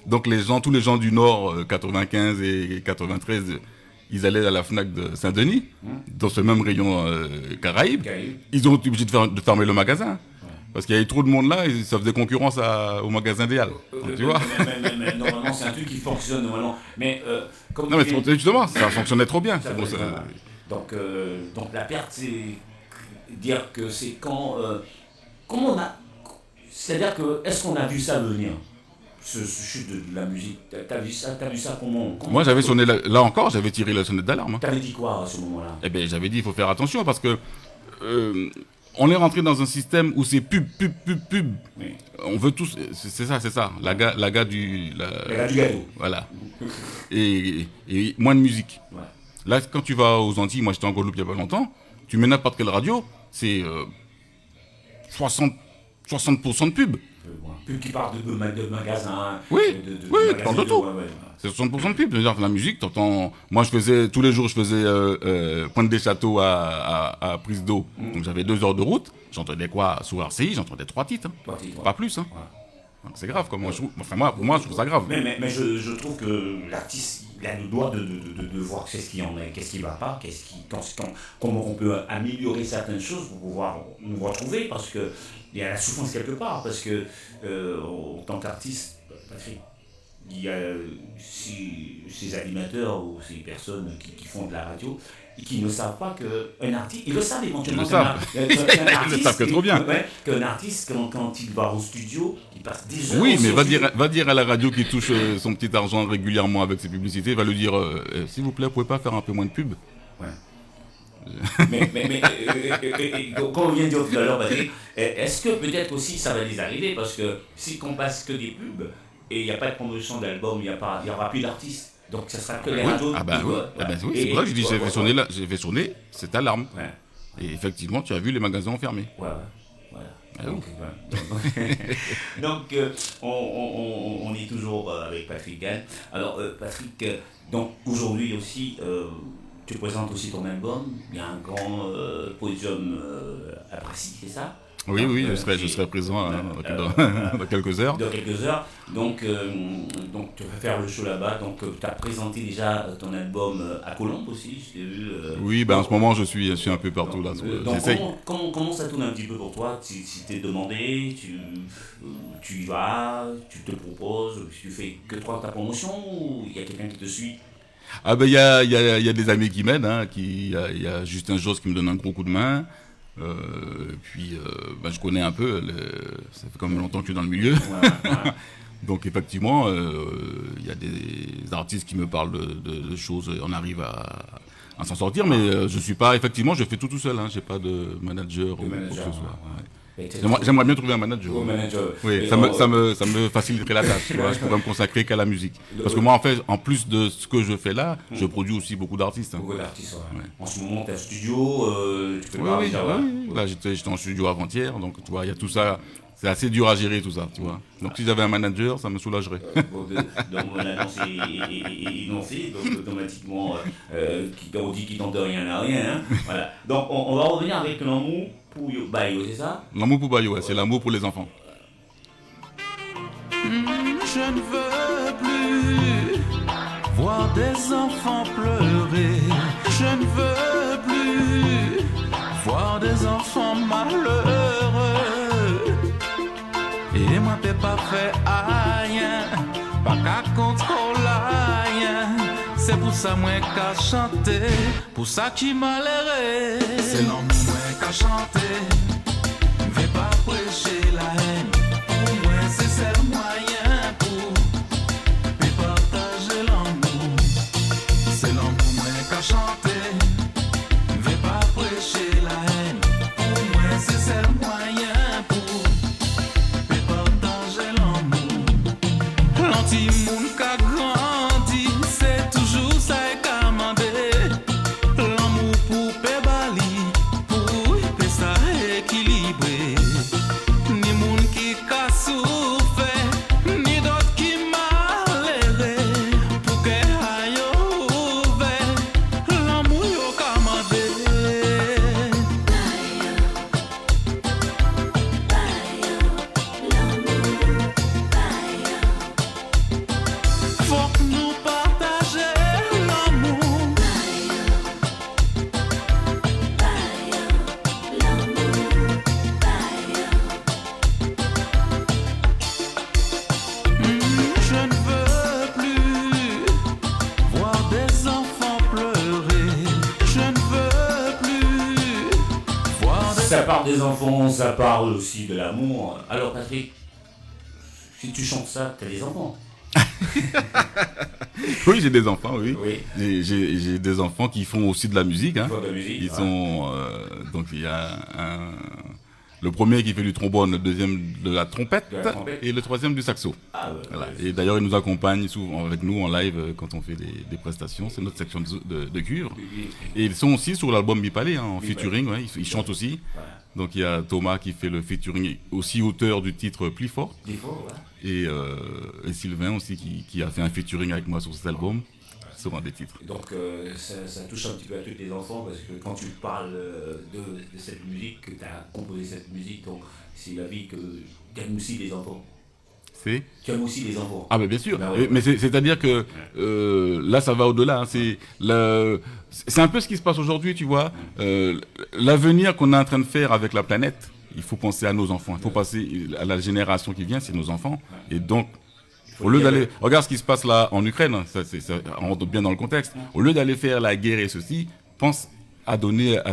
Donc tous les gens du Nord, 95 et 93, ils allaient à la FNAC de Saint-Denis, dans ce même rayon Caraïbes. Ils ont été obligés de fermer le magasin. Parce qu'il y avait trop de monde là, et ça faisait concurrence au magasin des Halles. Tu vois mais normalement, c'est un truc qui fonctionne normalement. Mais, justement, ça fonctionnait trop bien. Donc la perte, c'est dire que c'est quand on a... C'est-à-dire que, est-ce qu'on a vu ça venir ? Ce chute de la musique, t'as vu ça comment Moi j'avais sonné, là encore, j'avais tiré la sonnette d'alarme. Hein. T'avais dit quoi à ce moment-là ? Eh bien j'avais dit il faut faire attention parce que on est rentré dans un système où c'est pub. Oui. On veut tous, c'est ça, la gars du gâteau. Voilà. et moins de musique. Ouais. Là quand tu vas aux Antilles, moi j'étais en Guadeloupe il y a pas longtemps, tu mets n'importe quelle radio, c'est 60% de pub. Pub qui parle de magasins. Oui, tu parles de tout. Ouais. C'est 60% de pub. C'est-à-dire la musique, t'entends. Moi, tous les jours, je faisais Pointe des Châteaux à Prise d'eau. Donc j'avais 2 heures de route. J'entendais quoi sur RCI ? J'entendais 3 titres. Pas plus. Hein. Ouais. Donc c'est grave. Pour moi, je trouve ça grave. Mais je trouve que l'artiste, il a le droit de voir qu'est-ce qu'il y en a, qu'est-ce qui ne va pas, comment on peut améliorer certaines choses pour pouvoir nous retrouver, parce que il y a la souffrance quelque part, parce que en tant qu'artiste, Patrick, il y a ces animateurs ou ces personnes qui font de la radio et qui ne savent pas qu'un artiste, ils le savent éventuellement, ils le savent que trop bien. Qu'un artiste, quand il va au studio, il passe des heures. Oui, mais va dire à la radio qui touche son petit argent régulièrement avec ses publicités, va lui dire s'il vous plaît, vous pouvez pas faire un peu moins de pub. Ouais. mais comme on vient de dire tout à l'heure, Patrick, est-ce que peut-être aussi ça va les arriver, parce que si on passe que des pubs et il n'y a pas de promotion d'album, il n'y aura plus d'artistes, donc ça sera que les radios. Oui, c'est pour ça que je dis j'ai fait sonner cette alarme. Ouais. Et effectivement, tu as vu, les magasins ont fermé. Voilà. Donc on est toujours avec Patrick Gann. Alors Patrick, donc aujourd'hui aussi tu présentes aussi ton album. Il y a un grand podium à Prassy, c'est ça ? Oui, je serai présent dans quelques heures. Dans quelques heures. Donc tu vas faire le show là-bas. Donc tu as présenté déjà ton album à Colombes aussi, je t'ai vu. Oui, en ce moment je suis un peu partout là. Donc comment ça tourne un petit peu pour toi ? Si t'es demandé, tu y vas, tu te proposes, tu fais que toi ta promotion, ou il y a quelqu'un qui te suit ? Il y a des amis qui m'aident, hein, il y a Justin Josse qui me donne un gros coup de main. Puis je connais un peu, ça fait quand même longtemps que je suis dans le milieu. Ouais. Donc effectivement, il y a des artistes qui me parlent de choses, on arrive à s'en sortir, mais je suis pas, effectivement, je fais tout seul, hein, j'ai pas de manager ou quoi que ce soit. Ouais. J'aimerais bien trouver un manager. Oui, ça me faciliterait la tâche. Tu vois, je pourrais me consacrer qu'à la musique. Parce que moi, en fait, en plus de ce que je fais là, je produis aussi beaucoup d'artistes. Beaucoup d'artistes, ouais. En ce moment, tu as un studio, tu peux le parler déjà. Oui. Là, j'étais en studio avant-hier, donc tu vois, il y a tout ça. C'est assez dur à gérer tout ça, tu vois. Donc si j'avais un manager, ça me soulagerait. Donc mon annonce est énoncée, donc automatiquement, on dit qu'il tente rien n'a rien. Hein. Voilà. Donc on va revenir avec l'amour pour Bayo, c'est ça? L'amour pour Bayo, ouais, c'est l'amour pour les enfants. Je ne veux plus voir des enfants pleurer. Je ne veux plus voir des enfants malheureux. Et moi t'es pas fait rien, pas qu'à contrôler rien. C'est pour ça moi qu'à chanter, pour ça qui m'a l'air. C'est l'amour moi qu'à chanter, vais pas prêcher la haine. Pour moi c'est le moyen pour partager l'amour. C'est l'amour moi qu'à chanter, vais pas prêcher la haine. Pour moi c'est le moyen pour L'anti-monde qu'a grandi, c'est toujours ça qu'a mandé. L'amour pour Pébali, pour ça équilibré. Ni monde qui qu'a souffert, ni d'autres qui malheureux. Pour que aille ouvert, l'amour yo qu'a mandé. Faut que nous partager l'amour. Je ne veux plus voir des enfants pleurer. Je ne veux plus voir des... Ça parle des enfants, ça parle aussi de l'amour. Alors Patrick, si tu chantes ça, t'as des enfants. Oui, j'ai des enfants, oui. Oui. J'ai des enfants qui font aussi de la musique. Hein. Ils font de la musique, Ils ouais. sont donc il y a le premier qui fait du trombone, le deuxième de la trompette, et le troisième du saxo. Ah, ouais, Voilà. ouais. Et d'ailleurs, ils nous accompagnent souvent avec nous en live quand on fait des prestations. C'est notre section de cuivre. Et ils sont aussi sur l'album Bipalé, hein, en featuring. Ouais, ils chantent aussi. Voilà. Donc il y a Thomas qui fait le featuring, aussi auteur du titre Plus fort. Des fois, ouais. Et Sylvain aussi qui a fait un featuring avec moi sur cet album, sur un des titres. Donc ça touche un petit peu à tous les enfants parce que quand tu parles de cette musique, que tu as composé cette musique, donc c'est la vie que tu aimes aussi les enfants. C'est Tu aimes aussi les enfants. Ah ben bien sûr, Ben ouais. mais c'est-à-dire que là ça va au-delà, hein. C'est un peu ce qui se passe aujourd'hui, tu vois. L'avenir qu'on est en train de faire avec la planète, il faut penser à nos enfants, il faut penser à la génération qui vient, c'est nos enfants. Et donc, au lieu d'aller... Regarde ce qui se passe là en Ukraine, ça rentre bien dans le contexte. Au lieu d'aller faire la guerre et ceci, pense à donner à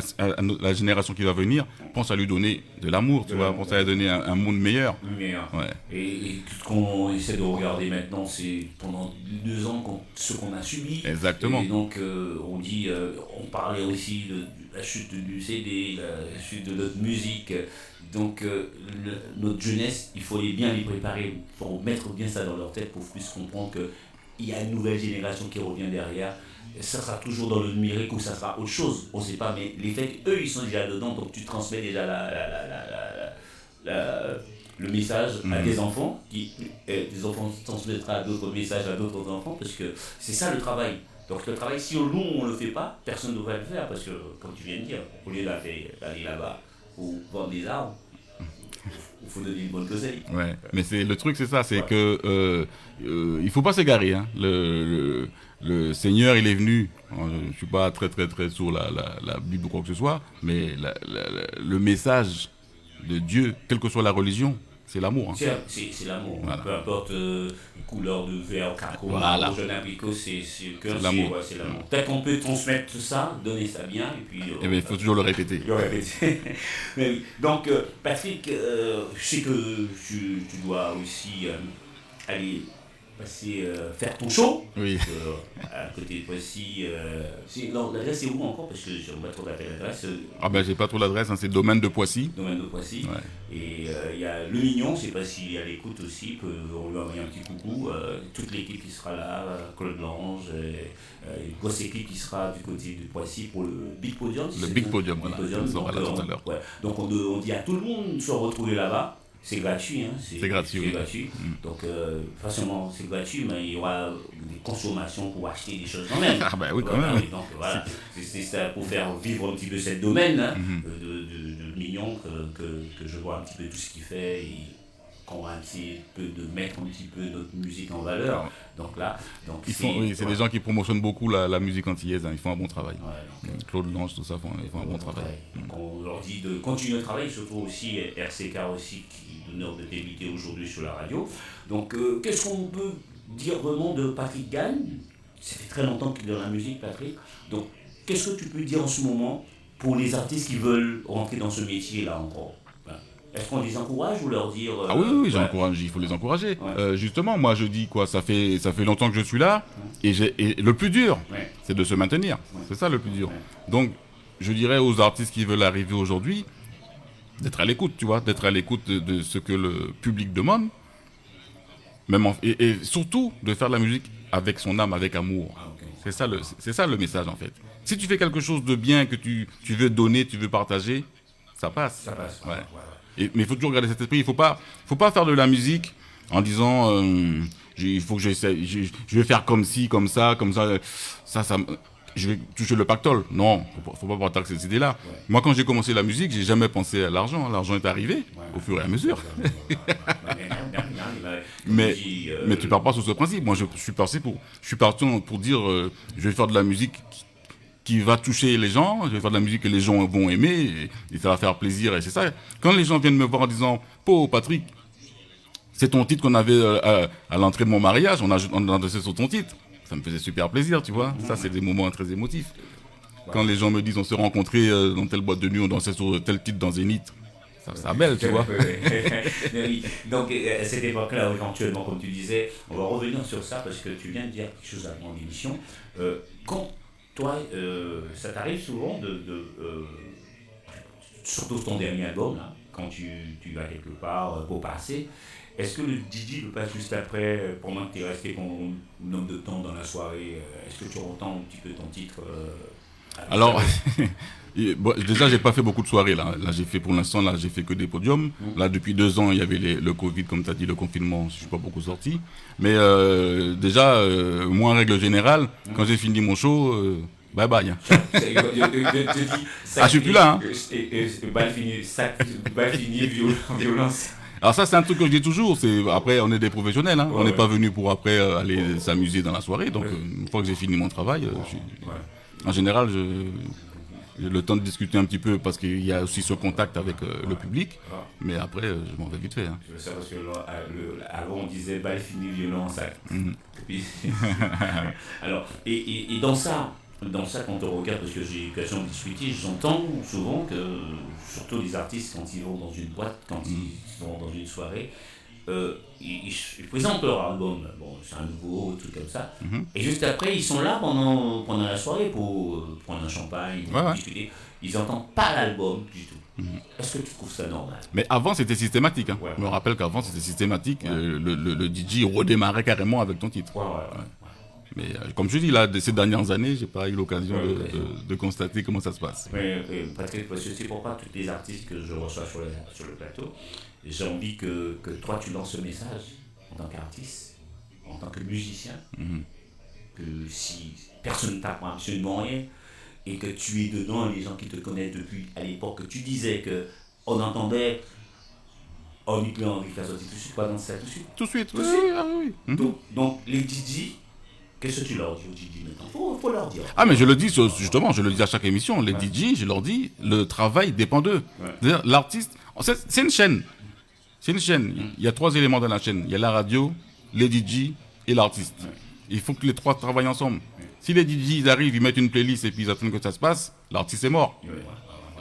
la génération qui va venir, pense à lui donner de l'amour, tu vois, pense à lui donner un monde meilleur. Meilleur. Ouais. Et tout ce qu'on essaie de regarder maintenant, c'est pendant 2 ans ce qu'on a subi. Exactement. Et donc on parlait aussi de la chute du CD, la chute de notre musique. Donc notre jeunesse, il faut bien les préparer, il faut mettre bien ça dans leur tête pour qu'ils puissent comprendre qu'il y a une nouvelle génération qui revient derrière. Ça sera toujours dans le numérique ou ça sera autre chose, on ne sait pas, mais les faits, eux, ils sont déjà dedans, donc tu transmets déjà le message à des enfants, des enfants transmettront d'autres messages à d'autres enfants, parce que c'est ça le travail. Donc le travail, si nous, on ne le fait pas, personne ne devrait le faire, parce que, comme tu viens de dire, au lieu d'aller là-bas ou vendre des arbres, il faut donner une bonne conseil. Ouais, mais le truc, c'est ça, c'est que il faut pas s'égarer. Hein. Le Seigneur, il est venu. Je suis pas très sur la Bible ou quoi que ce soit, mais le message de Dieu, quelle que soit la religion, c'est l'amour. Hein. C'est l'amour. Voilà. Peu importe couleur de verre, carco, voilà. jeune abricot, c'est l'amour. Ouais, c'est l'amour. Peut-être qu'on peut transmettre ça, donner ça bien, et puis... Eh bien, il faut toujours le répéter. Mais oui. Donc, Patrick, je sais que tu dois aussi aller passer faire ton show. Oui. À côté de Poissy. L'adresse c'est où encore? Parce que je ne vais pas trop taper l'adresse. Ah ben j'ai pas trop l'adresse, hein, c'est Domaine de Poissy. Domaine de Poissy. Ouais. Et il y a Le Mignon, je ne sais pas s'il est à l'écoute aussi, on lui envoyer un petit coucou. Toute l'équipe qui sera là, Claude Lange, une grosse équipe qui sera du côté de Poissy pour le Big Podium. Le Big Podium, voilà. On sera là tout à l'heure. Ouais. Donc on dit à tout le monde de se retrouver là-bas. C'est gratuit, hein. C'est gratuit, oui. Gratuit. Donc, forcément, c'est gratuit, mais il y aura des consommations pour acheter des choses quand même. Ah, ben oui, quand même. Donc, voilà, c'est ça pour faire vivre un petit peu cette domaine hein, de Mignon que je vois un petit peu tout ce qu'il fait et qu'on va un petit peu de mettre un petit peu notre musique en valeur. Donc là, c'est des gens qui promotionnent beaucoup la musique antillaise, hein. Ils font un bon travail. Ouais, Claude Lange, tout ça, ils font un bon travail. Donc on leur dit de continuer le travail, surtout aussi RCK aussi qui d'honneur de t'inviter aujourd'hui sur la radio. Donc qu'est-ce qu'on peut dire vraiment de Patrick Gagne? Ça fait très longtemps qu'il est dans la musique, Patrick. Donc qu'est-ce que tu peux dire en ce moment pour les artistes qui veulent rentrer dans ce métier-là encore? Est-ce qu'on les encourage ou leur dire... Ah oui, j'encourage, il faut les encourager. Ouais. Justement, moi je dis quoi, ça fait longtemps que je suis là, et le plus dur, c'est de se maintenir. C'est ça le plus dur. Donc, je dirais aux artistes qui veulent arriver aujourd'hui, d'être à l'écoute, tu vois, d'être à l'écoute de ce que le public demande, et surtout de faire de la musique avec son âme, avec amour. C'est ça le message en fait. Si tu fais quelque chose de bien, que tu veux donner, tu veux partager, ça passe. Ça passe. Ouais. Mais il faut toujours garder cet esprit. Il faut pas faire de la musique en disant il faut que j'essaie, je vais faire comme ci, comme ça, je vais toucher le pactole. Non, faut pas partir avec cette idée-là. Ouais. Moi, quand j'ai commencé la musique, j'ai jamais pensé à l'argent. L'argent est arrivé au fur et à mesure. mais tu pars pas sur ce principe. Moi, je suis parti pour dire je vais faire de la musique qui va toucher les gens, je vais faire de la musique que les gens vont aimer, et ça va faire plaisir, et c'est ça. Quand les gens viennent me voir en disant « Oh, Patrick, c'est ton titre qu'on avait à l'entrée de mon mariage, on a dansé sur ton titre », ça me faisait super plaisir, tu vois. Ça, c'est des moments très émotifs. Quand les gens me disent « On s'est rencontrés dans telle boîte de nuit, on dansait sur tel titre dans Zénith », ça belle, tu vois. Donc, à cette époque-là, éventuellement, comme tu disais, on va revenir sur ça, parce que tu viens de dire quelque chose avant l'émission. Quand toi, ça t'arrive souvent surtout ton dernier album, là, quand tu vas quelque part pour passer, est-ce que le DJ le passe juste après, pendant que tu es resté pendant un nombre de temps dans la soirée, est-ce que tu entends un petit peu ton titre Alors, déjà, j'ai pas fait beaucoup de soirées, là. Là, pour l'instant, j'ai fait que des podiums. Là, depuis 2 ans, il y avait le Covid, comme tu as dit, le confinement, je suis pas beaucoup sorti. Mais déjà, moi, en règle générale, quand j'ai fini mon show, bye bye. Je suis plus là. Balle finie, violence. Alors ça, c'est un truc que je dis toujours. Après, on est des professionnels. Hein. On n'est pas venu pour après aller s'amuser dans la soirée. Donc, une fois que j'ai fini mon travail, en général, j'ai le temps de discuter un petit peu parce qu'il y a aussi ce contact avec le public. Mais après, je m'en vais vite fait. Hein. Je sais parce que avant, on disait balle finie, violence. Alors, et dans ça, quand on regarde, parce que j'ai eu l'occasion de discuter, j'entends souvent que, surtout les artistes, quand ils vont dans une boîte, quand ils vont dans une soirée, ils présentent leur album, bon, c'est un nouveau, tout comme ça, et juste après, ils sont là pendant la soirée pour prendre un champagne, discuter. Ils n'entendent pas l'album du tout. Est-ce que tu trouves ça normal? Mais avant, c'était systématique. Hein. Je me rappelle qu'avant, c'était systématique. Le DJ redémarrait carrément avec ton titre. Mais comme je dis, là, ces dernières années, j'ai pas eu l'occasion de constater comment ça se passe. Mais Patrick, parce que c'est pourquoi tous les artistes que je reçois sur le plateau, j'ai envie que toi, tu lances ce message en tant qu'artiste, en tant que musicien, que si personne ne t'apprend absolument rien, et que tu es dedans, les gens qui te connaissent depuis à l'époque, que tu disais qu'on entendait... On n'y peut envie de faire sortir tout de suite, pas dans ça tout de suite. Tout de suite, oui. Donc, les DJ... Qu'est-ce que tu leur dis aux DJ maintenant? Faut leur dire. Ah, mais je le dis justement, je le dis à chaque émission. Les DJ, je leur dis, le travail dépend d'eux. C'est-à-dire, l'artiste, c'est une chaîne. C'est une chaîne. Il y a 3 éléments dans la chaîne. Il y a la radio, les DJ et l'artiste. Il faut que les 3 travaillent ensemble. Si les DJ, ils arrivent, ils mettent une playlist et puis ils attendent que ça se passe, l'artiste est mort.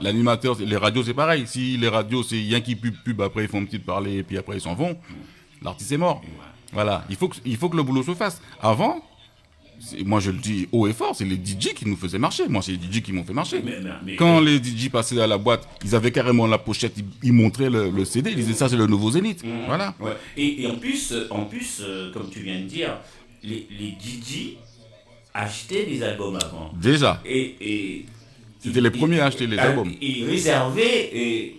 L'animateur, les radios, c'est pareil. Si les radios, c'est rien qui pub, après ils font une petite parler et puis après ils s'en vont, l'artiste est mort. Voilà, il faut que le boulot se fasse. Avant, moi je le dis haut et fort, c'est les DJ qui nous faisaient marcher. Moi, c'est les DJ qui m'ont fait marcher. Quand les DJ passaient à la boîte, ils avaient carrément la pochette, ils montraient le CD, ils disaient ça c'est le nouveau Zénith. Voilà. Ouais. Et en plus, comme tu viens de dire, les DJ achetaient des albums avant. Déjà. Et c'était les premiers à acheter les albums. Ils réservaient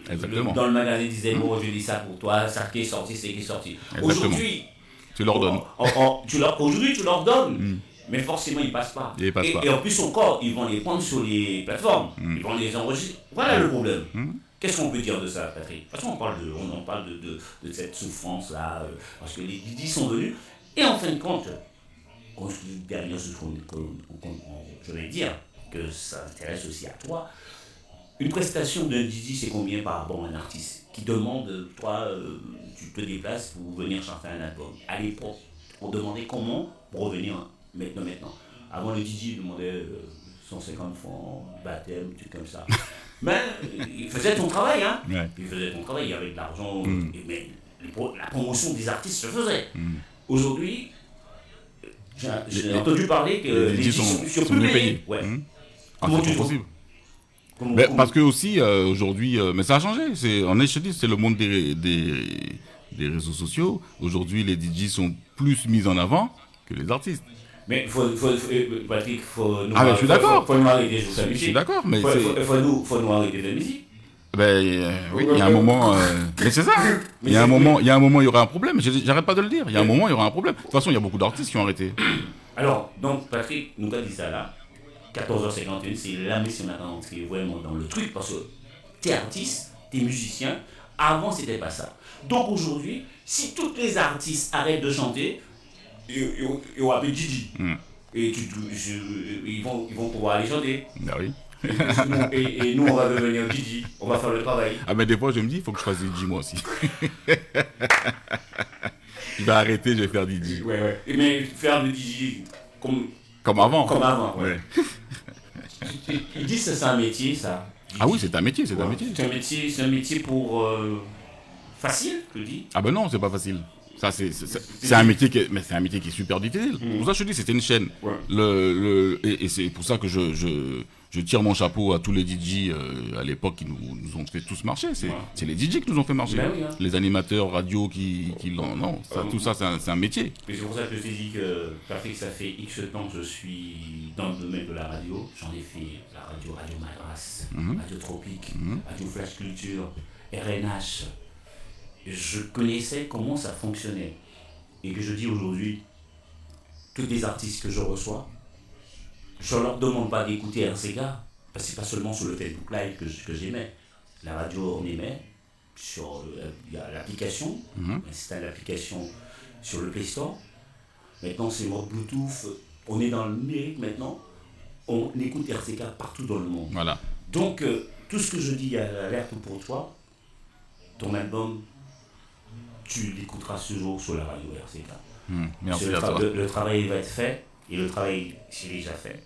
Exactement. dans le magasin, ils disaient bon, je dis ça pour toi, ça qui est sorti, c'est qui est sorti. Exactement. Aujourd'hui, tu leur donnes. Aujourd'hui, tu leur donnes. Mais forcément, ils ne passent pas. Et en plus encore, ils vont les prendre sur les plateformes. Ils vont les enregistrer. Voilà le problème. Qu'est-ce qu'on peut dire de ça, Patrick? Parce qu'on on en parle de cette souffrance-là, parce que les DJ sont venus. Et en fin de compte, derrière ce je vais dire, que ça intéresse aussi à toi, une prestation d'un DJ, c'est combien par rapport à un artiste qui demande, toi, tu te déplaces pour venir chanter un album. À l'époque, on demandait comment pour revenir maintenant. Avant, le DJ demandait 150 francs, baptême, truc comme ça. Mais il faisait ton travail, hein. Ouais. Il faisait ton travail avec de l'argent, mais la promotion des artistes se faisait. Aujourd'hui, j'ai entendu parler que les DJ sont plus payés. Ouais. Comment tu trouves? Parce que aussi aujourd'hui, mais ça a changé. Je dis, c'est le monde des réseaux sociaux. Aujourd'hui, les DJ sont plus mis en avant que les artistes. Mais Patrick, faut nous je suis d'accord. Faut nous arrêter sur sa musique. Je suis d'accord, mais faut nous arrêter de la musique. Oui, il y a un moment. Mais c'est ça. Il y a un moment, il y aura un problème. J'arrête pas de le dire. Il y a un moment, il y aura un problème. De toute façon, il y a beaucoup d'artistes qui ont arrêté. Alors, donc, Patrick nous a dit ça là. 14h51, c'est la mission d'attente qui est vraiment dans le truc, parce que t'es artiste, t'es musicien, avant c'était pas ça. Donc aujourd'hui, si tous les artistes arrêtent de chanter, ils vont appeler Didi. Et ils vont pouvoir aller chanter. Ah oui. Et nous, on va devenir Didi, on va faire le travail. Ah mais des fois je me dis, il faut que je fasse Didi moi aussi. Je vais arrêter, je vais faire Didi. Ouais. Mais faire de Didi comme avant. Comme avant, ouais. Ils disent que c'est un métier, ça. Ah oui, c'est un métier, c'est un métier. C'est un métier pour facile, je dis. Ah ben non, c'est pas facile. Ça, c'est un métier qui est super difficile. Pour ça, je te dis, c'était une chaîne. Ouais. Et c'est pour ça que je tire mon chapeau à tous les DJ à l'époque qui nous ont fait tous marcher. C'est les DJ qui nous ont fait marcher. Ben oui, hein. Les animateurs radio tout ça, c'est un métier. Et c'est pour ça que je t'ai dit que Patrick, ça fait X temps que je suis dans le domaine de la radio. J'en ai fait la Radio Madras, Radio Tropique, Radio Flash Culture, RNH. Je connaissais comment ça fonctionnait. Et que je dis aujourd'hui, tous les artistes que je reçois, je ne leur demande pas d'écouter RCK, parce que ce n'est pas seulement sur le Facebook Live que j'émets. La radio, on émet sur l'application, c'est l'application sur le Play Store. Maintenant, c'est mode Bluetooth. On est dans le numérique maintenant. On écoute RCK partout dans le monde. Voilà. Donc, tout ce que je dis à l'alerte pour toi, ton album, tu l'écouteras ce jour sur la radio RCK. Merci à toi. Le travail va être fait, et le travail c'est déjà fait.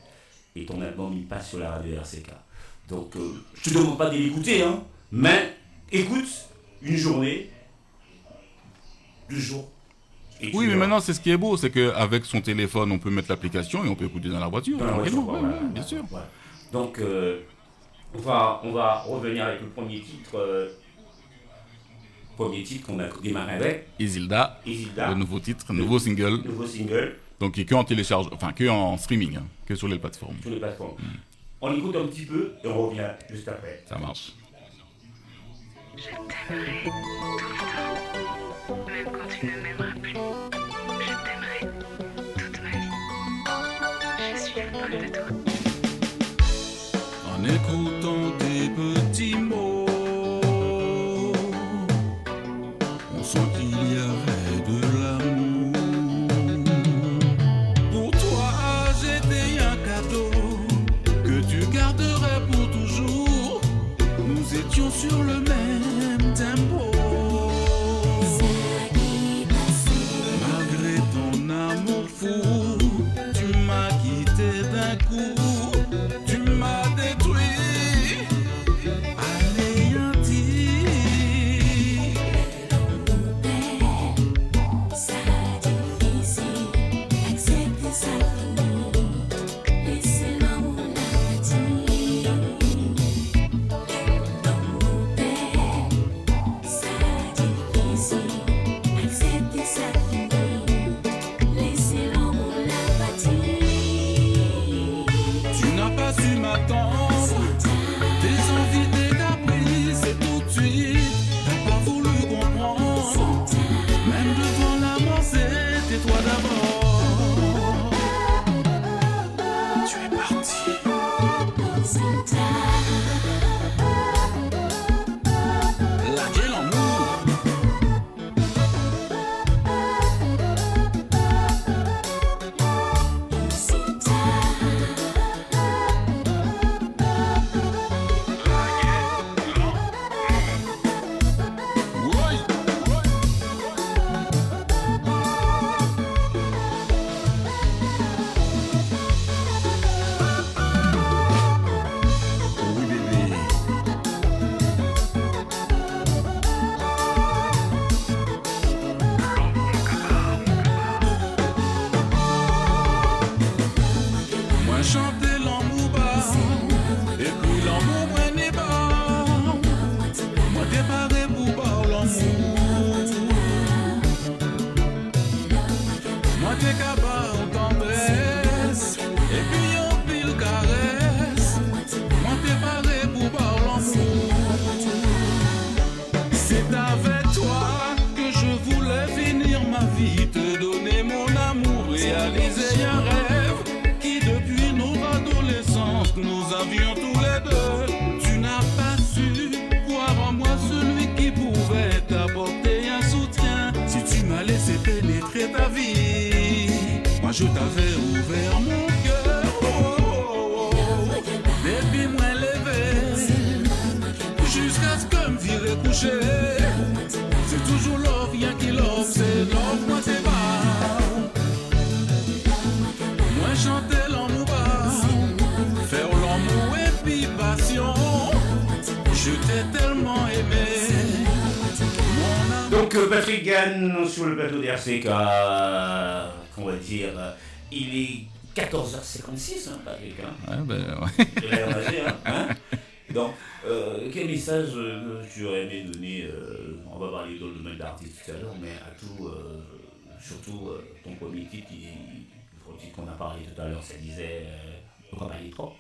Et ton album il passe sur la radio RCK. Donc je te demande pas de l'écouter, hein, mais écoute une journée, 2 jours. Oui, mais maintenant c'est ce qui est beau, c'est qu'avec son téléphone on peut mettre l'application et on peut écouter dans la voiture. Bien sûr. Ouais. Donc on va revenir avec le premier titre. Premier titre qu'on a démarré avec. Isilda. Le nouveau titre, nouveau single. Donc qui est que en télécharge, que en streaming, que sur les plateformes. On écoute un petit peu et on revient juste après. Ça marche. Je t'aimerai tout le temps, même quand tu ne m'aimeras plus. Je t'aimerai toute ma vie. Je suis folle de toi. En écoutant tes petits mots, on sent qu'il y avait de l'amour. Pour toi, j'étais un cadeau que tu garderais pour toujours. Nous étions sur le même tempo. Malgré ton amour fou, tu m'as quitté d'un coup. Tu m'as détruit. Anéanti. attendre. Tes envies, tes caprices, c'est tout de suite. T'as pas voulu comprendre. Même devant la mort, c'était toi d'abord. Tu es parti. Larguer l'amour. Oui, bébé. Moi chanter l'amour bas, et puis l'amour moi n'est pas. Moi déparé pour bas l'amour. Moi t'es capable en tendresse, et puis en pile caresse. Moi déparé pour bas l'amour. C'est avec toi que je voulais finir ma vie, te donner mon amour, réaliser un rêve qui depuis nos adolescences nous avions tous les deux. Tu n'as pas su voir en moi celui qui pouvait t'apporter un soutien. Si tu m'as laissé pénétrer ta vie, moi je t'avais ouvert mon cœur. Depuis moi levé, jusqu'à ce que me vire coucher. C'est toujours l'offre, rien qui l'offre, c'est l'offre, moi c'est pas. Moi chanter l'amour bas, faire l'amour et puis passion. Je t'ai tellement aimé. Mon amour. Donc Patrick Gann sur le plateau d'RCK, on va dire, il est 14h56, hein, Patrick. Hein. Ouais, ouais. Il est âgé, hein. Donc, quel message tu aurais aimé donner, on va parler dans le domaine d'artiste tout à l'heure, mais à tout, surtout ton premier titre, le titre qu'on a parlé tout à l'heure, ça disait pourquoi parler trop.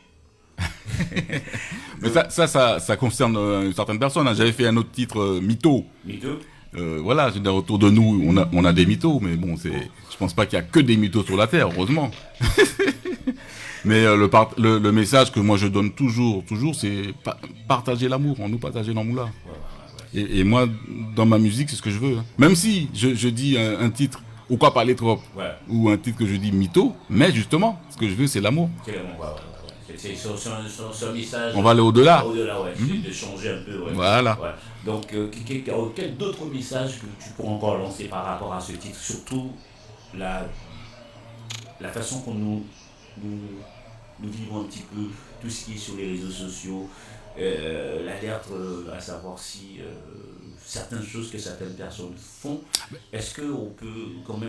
Mais ça concerne une certaine personne. Hein. J'avais fait un autre titre, Mytho. Mytho. Voilà, je veux dire, autour de nous, on a des mythos, mais bon, je pense pas qu'il y a que des mythos sur la Terre, heureusement. Mais le message que moi je donne toujours, c'est partager l'amour, on nous partager l'amour là. Et moi, dans ma musique, c'est ce que je veux. Hein. Même si je dis un titre, ou quoi parler trop, ou un titre que je dis mytho, mais justement, ce que je veux, c'est l'amour. C'est l'amour, c'est un message. On va aller au-delà. Au-delà, ouais. C'est de changer un peu, ouais. Voilà. Ouais. Donc, quel d'autres messages que tu pourrais encore lancer par rapport à ce titre, surtout la façon qu'on nous vivons un petit peu tout ce qui est sur les réseaux sociaux, l'alerte à savoir si certaines choses que certaines personnes font, est-ce que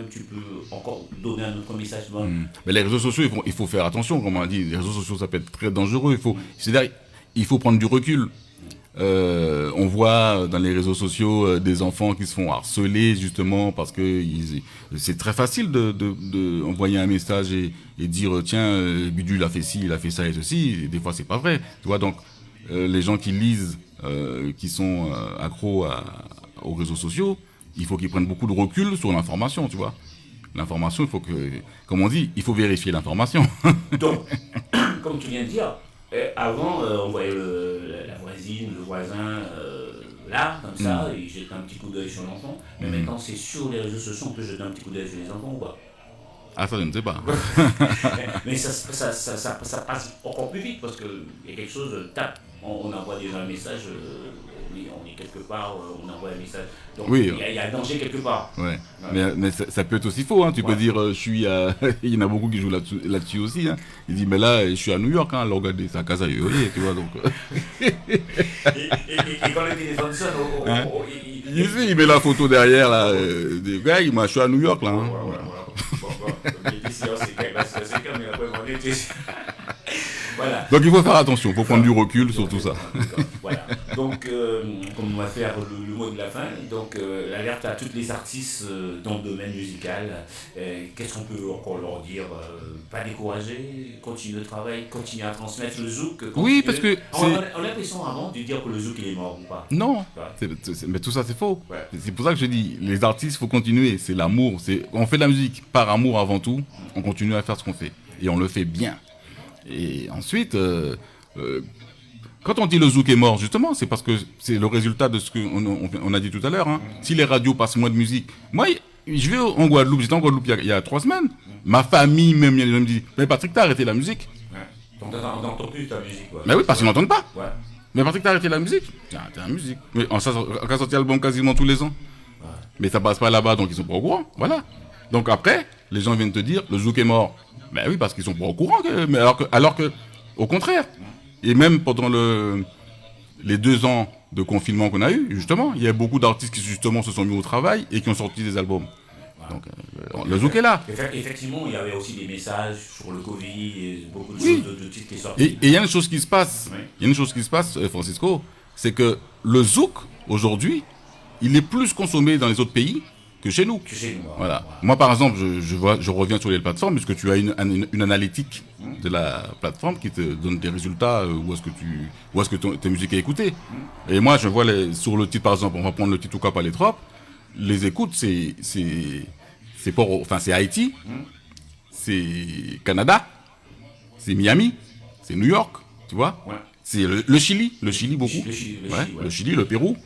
tu peux encore donner un autre message? Mais les réseaux sociaux, il faut faire attention, comme on dit, les réseaux sociaux ça peut être très dangereux, il faut prendre du recul. On voit dans les réseaux sociaux des enfants qui se font harceler justement parce que c'est très facile de envoyer un message et dire tiens Bidule a fait ci, il a fait ça et ceci. Et des fois c'est pas vrai. Tu vois, donc les gens qui lisent, qui sont accros aux réseaux sociaux, il faut qu'ils prennent beaucoup de recul sur l'information. Tu vois, l'information, il faut que, comme on dit, il faut vérifier l'information. Donc, comme tu viens de dire. Avant, on voyait la voisine, le voisin là, comme ça, il jette un petit coup d'œil sur l'enfant. Mais maintenant, c'est sur les réseaux sociaux, on peut jeter un petit coup d'œil sur les enfants ou pas? Ah, ça, je ne sais pas. Mais ça passe encore plus vite parce qu'il y a quelque chose, tape, on envoie déjà un message, on est quelque part, on envoie un message. Donc, oui, il y a un danger quelque part. Ouais. Mais ça peut être aussi faux. Hein. Tu peux dire, il y en a beaucoup qui jouent là-dessus aussi. Hein. Il dit, mais là, je suis à New York, hein, alors regardez, sa casa tu vois. Donc... et quand le téléphone sonne, il met la photo derrière, là, des gars, je suis à New York, là. Hein. Voilà. Donc il faut faire attention, il faut prendre du recul sur tout ça. Voilà. Donc, comme on va faire le mot de la fin, donc l'alerte à toutes les artistes dans le domaine musical. Qu'est-ce qu'on peut encore leur dire? Pas décourager, continuer le travail, continuer à transmettre le zouk. Oui, parce que on a l'impression avant de dire que le zouk il est mort ou pas. Non, Ouais. mais tout ça c'est faux. Ouais. C'est pour ça que je dis, les artistes, il faut continuer. C'est l'amour. On fait de la musique par amour avant tout. On continue à faire ce qu'on fait. Et on le fait bien. Et ensuite, quand on dit le zouk est mort, justement, c'est parce que c'est le résultat de ce qu'on a dit tout à l'heure. Hein. Si les radios passent moins de musique. Moi, je vais en Guadeloupe. J'étais en Guadeloupe il y a 3 semaines. Ma famille, même, les gens me disent, mais Patrick, t'as arrêté la musique. Ouais. Donc on n'entend plus ta musique. Ouais. Mais oui, parce qu'ils n'entendent pas. Ouais. Mais Patrick, t'as arrêté la musique? J'ai arrêté la musique. Mais on a sorti l'album quasiment tous les ans. Ouais. Mais ça passe pas là-bas, donc ils sont pas au courant. Voilà. Donc après, les gens viennent te dire, le zouk est mort. Ben oui, parce qu'ils sont pas au courant. Mais alors que, au contraire. Et même pendant les 2 ans de confinement qu'on a eu, justement, il y a beaucoup d'artistes qui justement se sont mis au travail et qui ont sorti des albums. Donc le zouk est là. Effectivement, il y avait aussi des messages sur le Covid et beaucoup de choses de titres qui sortent. Et il y a une chose qui se passe. Oui. Il y a une chose qui se passe, Francisco, c'est que le zouk, aujourd'hui, il est plus consommé dans les autres pays que chez nous. Voilà. Moi, par exemple, je reviens sur les plateformes, puisque tu as une analytique de la plateforme qui te donne des résultats, où est-ce que tes musiques est écoutée. Et moi, je vois sur le titre, par exemple, on va prendre le titre Ouka Palétrope, les écoutes, c'est Haïti, c'est Canada, c'est Miami, c'est New York, tu vois. Ouais. C'est le Chili beaucoup. Le Chili, le Pérou.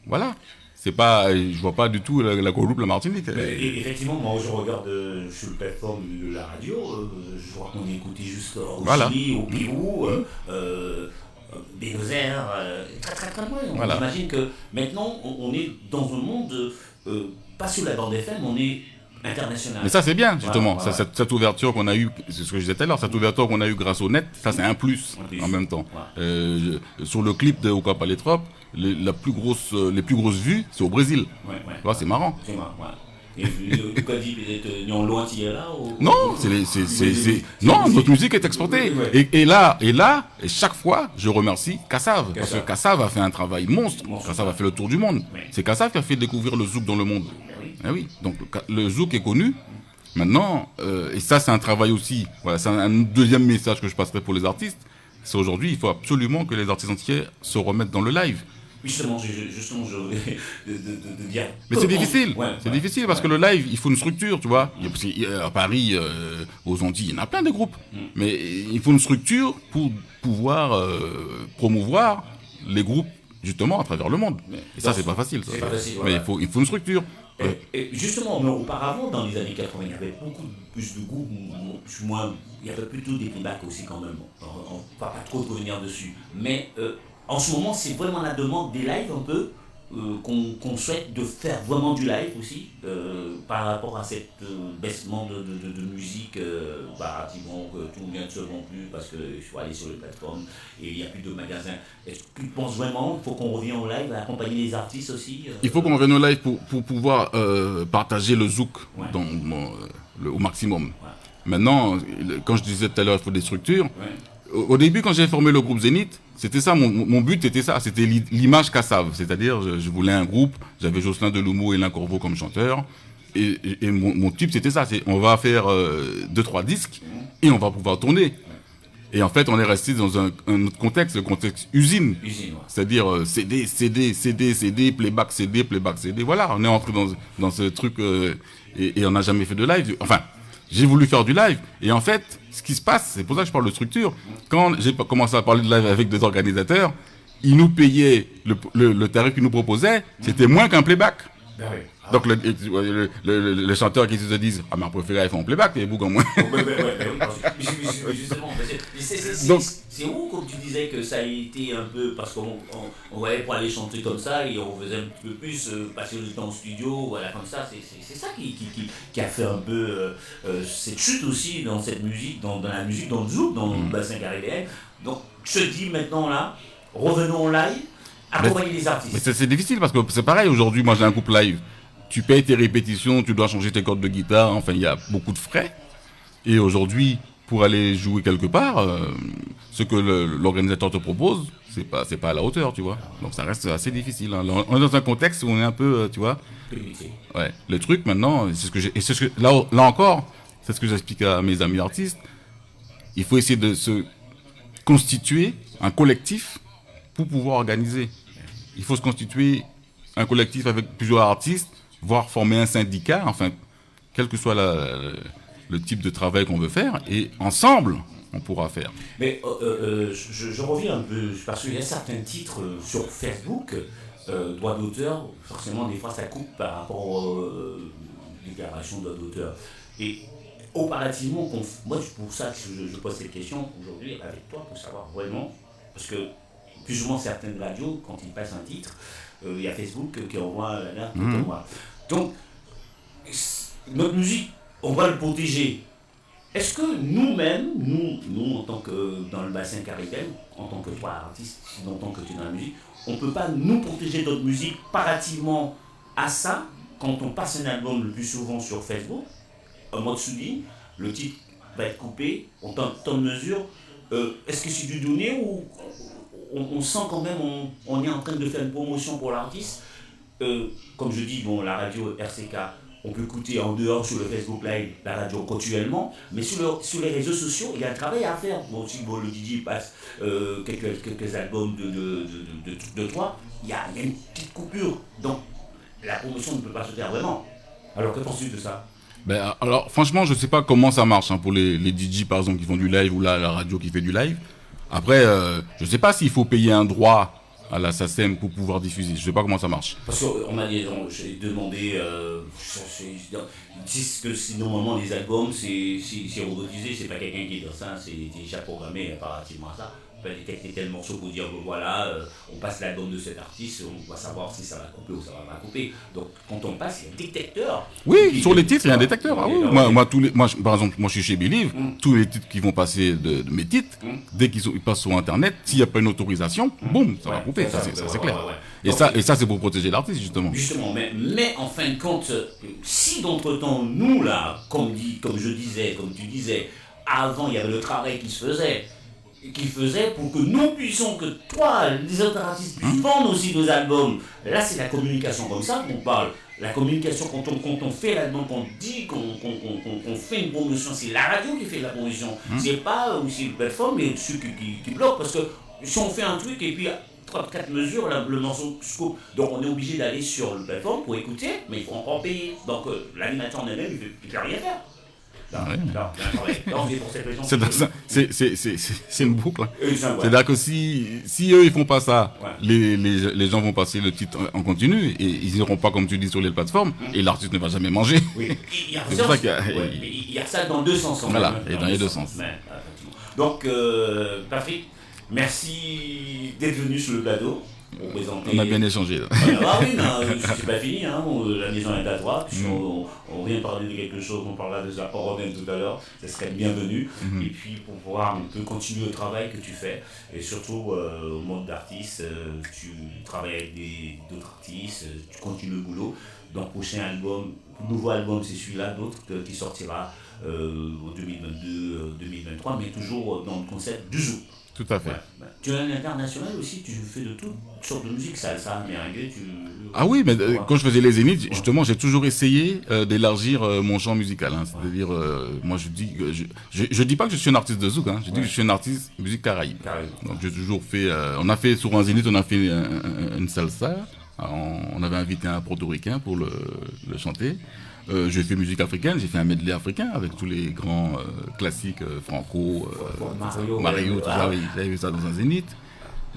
Voilà. C'est pas, je vois pas du tout la Guadeloupe, la Martinique. Effectivement, moi je regarde sur la plateforme de la radio, je vois qu'on est écouté juste au Chili, au Pérou, Buenos Aires, très très très loin. Voilà. J'imagine que maintenant on est dans un monde, pas sur la bande FM, on est international. Mais ça c'est bien justement, Voilà. cette ouverture qu'on a eue, c'est ce que je disais tout à l'heure, cette ouverture qu'on a eue grâce au net, ça c'est un plus en même temps. Sur le clip de Ouka Palétrope, les plus grosses vues, c'est au Brésil. Ouais, c'est marrant. C'est marrant, ouais. Et tu as dit peut-être en loin tu es là ou... Non, non, notre musique est exportée. Et là, chaque fois, je remercie Kassav. Parce que Kassav a fait un travail monstre. Kassav a fait le tour du monde. Oui. C'est Kassav qui a fait découvrir le zouk dans le monde. Oui. Ah oui, donc le zouk est connu. Maintenant, et ça c'est un travail aussi, voilà, c'est un deuxième message que je passerai pour les artistes, c'est aujourd'hui, il faut absolument que les artistes entiers se remettent dans le live. Justement, je voulais de dire... Mais c'est difficile, difficile parce que le live, il faut une structure, tu vois. À Paris, aux Antilles, il y en a plein de groupes. Mais il faut une structure pour pouvoir promouvoir les groupes, justement, à travers le monde. Et ça, c'est pas facile. Ça. Pas facile, mais il faut une structure. Et justement, mais auparavant, dans les années 80, il y avait beaucoup plus de groupes, il y avait plutôt des playbacks aussi quand même. On ne va pas trop revenir dessus. Mais en ce moment, c'est vraiment la demande des lives un peu, qu'on souhaite de faire vraiment du live aussi, par rapport à cette baissement de musique, pratiquement que tout le monde ne se vend plus parce qu'il faut aller sur les plateformes et il n'y a plus de magasins. Est-ce que tu penses vraiment qu'il faut qu'on revienne au live, accompagner les artistes aussi Il faut qu'on revienne au live pour pouvoir partager le zouk au maximum. Ouais. Maintenant, quand je disais tout à l'heure, il faut des structures. Au début, quand j'ai formé le groupe Zénith, c'était ça, mon but c'était ça, c'était l'image Kassav, c'est-à-dire je voulais un groupe, j'avais Jocelyn Deloumeau et Alain Corbeau comme chanteurs, et mon type c'était ça, on va faire 2-3 disques et on va pouvoir tourner. Et en fait, on est resté dans un autre contexte, le contexte usine, c'est-à-dire CD, playback CD, voilà, on est entré dans ce truc et on n'a jamais fait de live, enfin... J'ai voulu faire du live, et en fait, ce qui se passe, c'est pour ça que je parle de structure, quand j'ai commencé à parler de live avec des organisateurs, ils nous payaient, le tarif qu'ils nous proposaient, c'était moins qu'un playback. Donc les chanteurs qui se disent « Ah mais on préfère faire en playback, et vous en moins ». Justement, c'est où, comme tu disais, que ça a été un peu, parce qu'on voyait pour aller chanter comme ça, et on faisait un petit peu plus passer le temps au studio, voilà, comme ça, c'est ça qui a fait un peu cette chute aussi dans cette musique, dans la musique, dans le zouk, dans le bassin caribéen. Donc, je te dis maintenant là, revenons en live, accompagner les artistes. Mais c'est difficile, parce que c'est pareil, aujourd'hui, moi j'ai un groupe live. Tu payes tes répétitions, tu dois changer tes cordes de guitare, enfin il y a beaucoup de frais. Et aujourd'hui, pour aller jouer quelque part, ce que l'organisateur te propose, c'est pas à la hauteur, tu vois. Donc ça reste assez difficile. Hein. On est dans un contexte où on est un peu, tu vois. Ouais. Le truc maintenant, là encore, c'est ce que j'explique à mes amis artistes. Il faut essayer de se constituer un collectif pour pouvoir organiser. Il faut se constituer un collectif avec plusieurs artistes, voire former un syndicat, enfin, quel que soit le type de travail qu'on veut faire, et ensemble, on pourra faire. Mais je reviens un peu, parce qu'il y a certains titres sur Facebook, droit d'auteur, forcément, des fois, ça coupe par rapport aux déclarations de droit d'auteur. Et opérativement, moi, c'est pour ça que je pose cette question aujourd'hui avec toi, pour savoir vraiment, parce que plus ou moins certaines radios, quand ils passent un titre, il y a Facebook qui envoie l'alerte. Donc, notre musique, on va le protéger. Est-ce que nous-mêmes, nous en tant que dans le bassin caribéen, en tant que toi artiste, en tant que tu es dans la musique, on ne peut pas nous protéger notre musique comparativement à ça quand on passe un album le plus souvent sur Facebook, en mode souligne, le titre va être coupé, on tente de mesure. Est-ce que c'est du donné ou on sent quand même on est en train de faire une promotion pour l'artiste? Comme je dis, bon, la radio RCK, on peut écouter en dehors sur le Facebook Live la radio continuellement, mais sur les réseaux sociaux, il y a un travail à faire. Bon, si le DJ passe quelques albums de toi, il y a une petite coupure. Donc, la promotion ne peut pas se faire vraiment. Alors, que penses-tu de ça? Alors, franchement, je ne sais pas comment ça marche pour les DJ, par exemple, qui font du live, ou la radio qui fait du live. Après, je ne sais pas s'il faut payer un droit à la SACEM pour pouvoir diffuser. Je ne sais pas comment ça marche. Parce qu'on m'a j'ai demandé, ils disent que normalement les albums, c'est robotisé, c'est pas quelqu'un qui est dans ça, c'est déjà programmé comparativement à ça. On peut détecter tel morceau pour dire, voilà, on passe l'album de cet artiste, on va savoir si ça va couper ou ça va pas couper. Donc quand on passe, il y a un détecteur. Oui, sur les titres, il y a un détecteur. Ah, oui. Moi, par exemple, moi je suis chez Believe, tous les titres qui vont passer de mes titres, dès qu'ils passent sur Internet, s'il n'y a pas une autorisation, boum, ça va couper, ça c'est clair. Et ça c'est pour protéger l'artiste, justement. Justement, mais en fin de compte, si d'entre-temps, nous là, comme je disais, comme tu disais, avant il y avait le travail qui se faisait pour que nous puissions, que toi, les autres artistes puissent vendre aussi nos albums. Là, c'est la communication comme ça qu'on parle. La communication, quand on fait l'album, qu'on dit qu'on fait une promotion, c'est la radio qui fait la promotion. C'est pas aussi le plateforme, mais ceux qui bloquent. Parce que si on fait un truc et puis 3-4 mesures, le morceau se coupe. Donc on est obligé d'aller sur le plateforme pour écouter, mais il faut encore payer. Donc l'animateur en elle-même, il ne peut rien faire. C'est une boucle. C'est-à-dire que si eux ils font pas ça, les gens vont passer le titre en continu et ils n'iront pas, comme tu dis, sur les plateformes et l'artiste ne va jamais manger. Oui. Il y a ça dans deux sens. Voilà, et dans les deux sens. Donc, Patrick, merci d'être venu sur le plateau. On a bien échangé. Là. Ah oui, c'est pas fini, hein. La maison est à droite. On vient parler de quelque chose, on parlera de ça hors antenne tout à l'heure, ça serait bienvenu. Et puis pour pouvoir un peu continuer le travail que tu fais, et surtout au monde d'artiste, tu travailles avec d'autres artistes, tu continues le boulot. Donc prochain album, nouveau album, c'est celui-là, d'autres qui sortira en 2022-2023, mais toujours dans le concept du zoo. Tout à fait. Ouais. Tu es un international aussi, tu fais de toutes sortes de musique, salsa, merengue, Ah oui, mais quand je faisais les Zéniths, justement, j'ai toujours essayé d'élargir mon champ musical. Hein. C'est-à-dire, moi je dis pas que je suis un artiste de zouk, hein. Je dis que je suis un artiste musique caraïbe. Donc j'ai toujours fait, on a fait sur un Zénith, on a fait une salsa. On avait invité un portoricain pour le chanter. J'ai fait musique africaine, j'ai fait un medley africain avec tous les grands classiques Franco, Mario, tout ça, oui, j'avais fait ça dans un Zénith.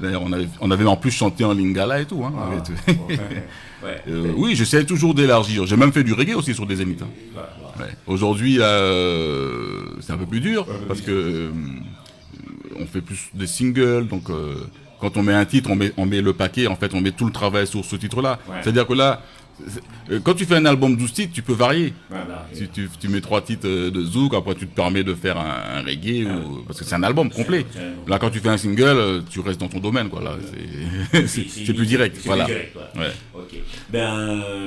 D'ailleurs, on avait en plus chanté en lingala et tout. Hein, oui, j'essaie toujours d'élargir. J'ai même fait du reggae aussi sur des Zéniths. Hein. Aujourd'hui, c'est un peu plus dur parce que on fait plus des singles, donc quand on met un titre, on met le paquet, en fait, on met tout le travail sur ce titre-là. C'est-à-dire que là, Quand tu fais un album 12 titres, tu peux varier. Voilà. Si tu mets 3 titres de zouk, après tu te permets de faire un reggae, parce que c'est un album complet. Là, quand tu fais un single, tu restes dans ton domaine, quoi. Là, c'est plus direct. Voilà. Plus direct, ouais. Ok.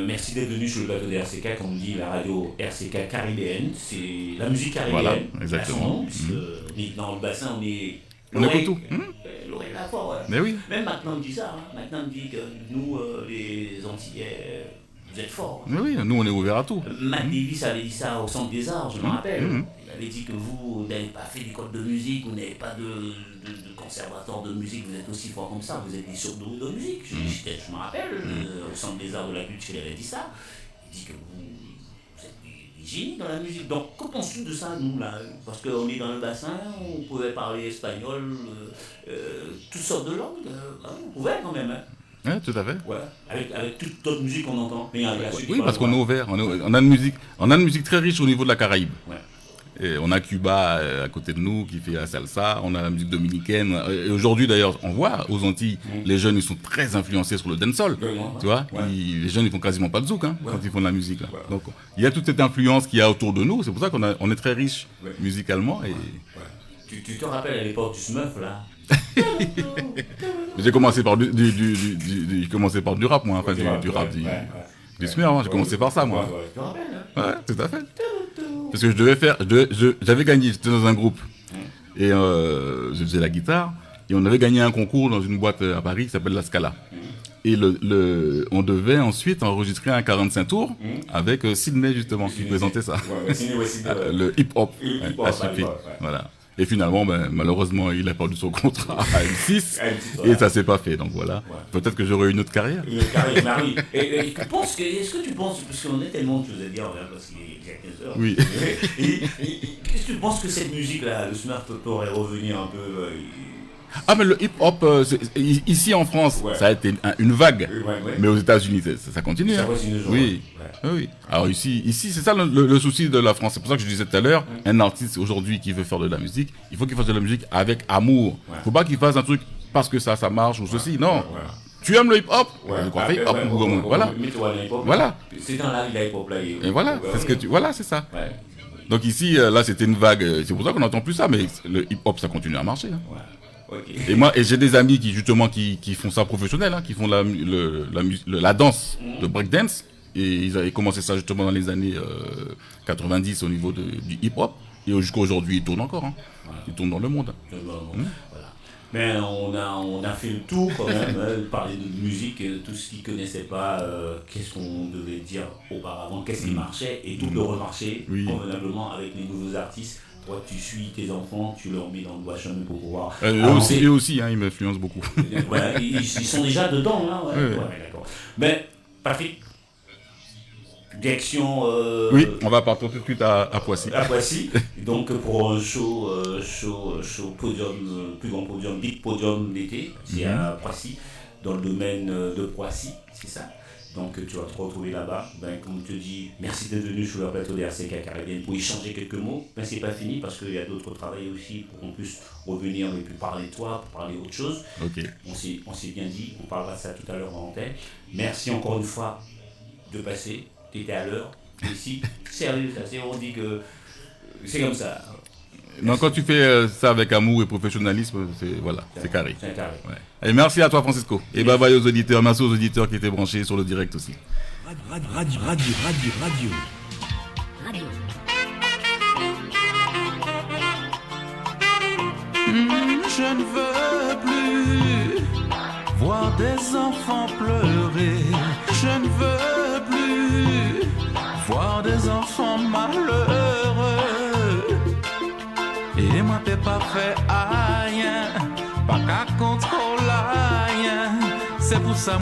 Merci d'être venu sur le plateau de RCK, comme on dit, la radio RCK caribéenne. C'est la musique caribéenne. Voilà, exactement. Dans le bassin, on est. On écoute tout. L'oreille la fort, ouais. Mais oui. Même maintenant, on dit ça. Maintenant, on dit que nous, les Antillais, vous êtes forts. Mais oui, nous, on est ouverts à tout. Matt Davis avait dit ça au Centre des Arts, je me rappelle. Il avait dit que vous n'avez pas fait d'école de musique, vous n'avez pas de conservatoire de musique, vous êtes aussi fort comme ça, vous êtes des surdoués de musique. Je me rappelle, au Centre des Arts de la Culture, il avait dit ça. Il dit que vous êtes des génies dans la musique. Donc, que penses-tu de ça, nous, là? Parce qu'on est dans le bassin, on pouvait parler espagnol, toutes sortes de langues. On pouvait quand même, hein. Oui, tout à fait. Ouais, avec toute notre musique qu'on entend. Oui, parce qu'on est ouvert. On a une musique très riche au niveau de la Caraïbe. Ouais. Et on a Cuba à côté de nous qui fait la salsa, on a la musique dominicaine. Et aujourd'hui d'ailleurs, on voit aux Antilles, les jeunes ils sont très influencés sur le dancehall. Tu vois, les jeunes ils font quasiment pas de zouk quand ils font de la musique. Là. Donc il y a toute cette influence qu'il y a autour de nous. C'est pour ça qu'on est très riche musicalement. Et... Tu te rappelles à l'époque du Smurf là? J'ai commencé par du rap moi, enfin du rap du Smurf. J'ai commencé par ça moi. Tu te rappelles? Ouais, tout à fait. Parce que j'avais gagné, j'étais dans un groupe et je faisais la guitare et on avait gagné un concours dans une boîte à Paris qui s'appelle La Scala. Et on devait ensuite enregistrer un 45 tours avec Sydney justement qui présentait ça. Le hip-hop. Voilà. Et finalement, malheureusement, il a perdu son contrat à M6 et ça s'est pas fait. Donc voilà. Peut-être que j'aurai une autre carrière. Une autre carrière, Marie. Est-ce que tu penses, parce qu'on a tellement de choses à dire, parce qu'il est 15 heures. Oui. Est-ce que tu penses que cette musique-là, le Smurf pourrait revenir un peu Ah, mais le hip-hop, ici en France, ça a été une vague. Mais aux États-Unis, ça continue. Ça continue toujours. Oui. Oui. Alors ici c'est ça le souci de la France. C'est pour ça que je disais tout à l'heure, un artiste aujourd'hui qui veut faire de la musique, il faut qu'il fasse de la musique avec amour. Il ne faut pas qu'il fasse un truc parce que ça marche ou ceci. Non. Tu aimes le hip-hop? Voilà. Voilà. C'est dans la hip-hop là. Et voilà, c'est ce que tu. Voilà, c'est ça. Donc ici, là, c'était une vague. C'est pour ça qu'on n'entend plus ça, mais le hip-hop, ça continue à marcher. Okay. Et j'ai des amis qui font ça professionnel, qui font la danse, le breakdance. Et ils avaient commencé ça justement dans les années 90 au niveau du hip-hop. Et jusqu'à aujourd'hui, ils tournent encore. Ils tournent dans le monde. Voilà. Mais on a fait le tour quand même, parler de musique, tout ce qu'ils ne connaissaient pas, qu'est-ce qu'on devait dire auparavant, qu'est-ce qui marchait, et tout le remarcher convenablement avec les nouveaux artistes. Toi, tu suis tes enfants, tu leur mets dans le chemin pour pouvoir. Eux aussi, ils m'influencent beaucoup. Ils sont déjà dedans, là. D'accord. Mais, Patrick, direction. Oui, on va partir tout de suite à Poissy. À Poissy, donc pour un show podium, plus grand podium, big podium d'été, c'est à Poissy, dans le domaine de Poissy, c'est ça. Donc tu vas te retrouver là-bas. Comme je te dis, merci d'être venu sur le plateau des RCK Caribéenne pour échanger quelques mots. Mais c'est pas fini parce qu'il y a d'autres travails aussi pour qu'on puisse revenir et puis parler de toi, pour parler d'autre chose. Okay. On s'est bien dit, on parlera de ça tout à l'heure en antenne. Merci encore une fois de passer. Tu étais à l'heure. Ici, sérieux, on dit que c'est comme ça. Non, quand tu fais ça avec amour et professionnalisme, c'est carré. C'est carré. Et merci à toi, Francisco. Et bye bye aux auditeurs. Merci aux auditeurs qui étaient branchés sur le direct aussi. Radio. Je ne veux plus voir des enfants pleurer. Je ne veux plus voir des enfants malheureux. Et moi t'es pas fait rien, pas qu'à contrôler rien. C'est pour ça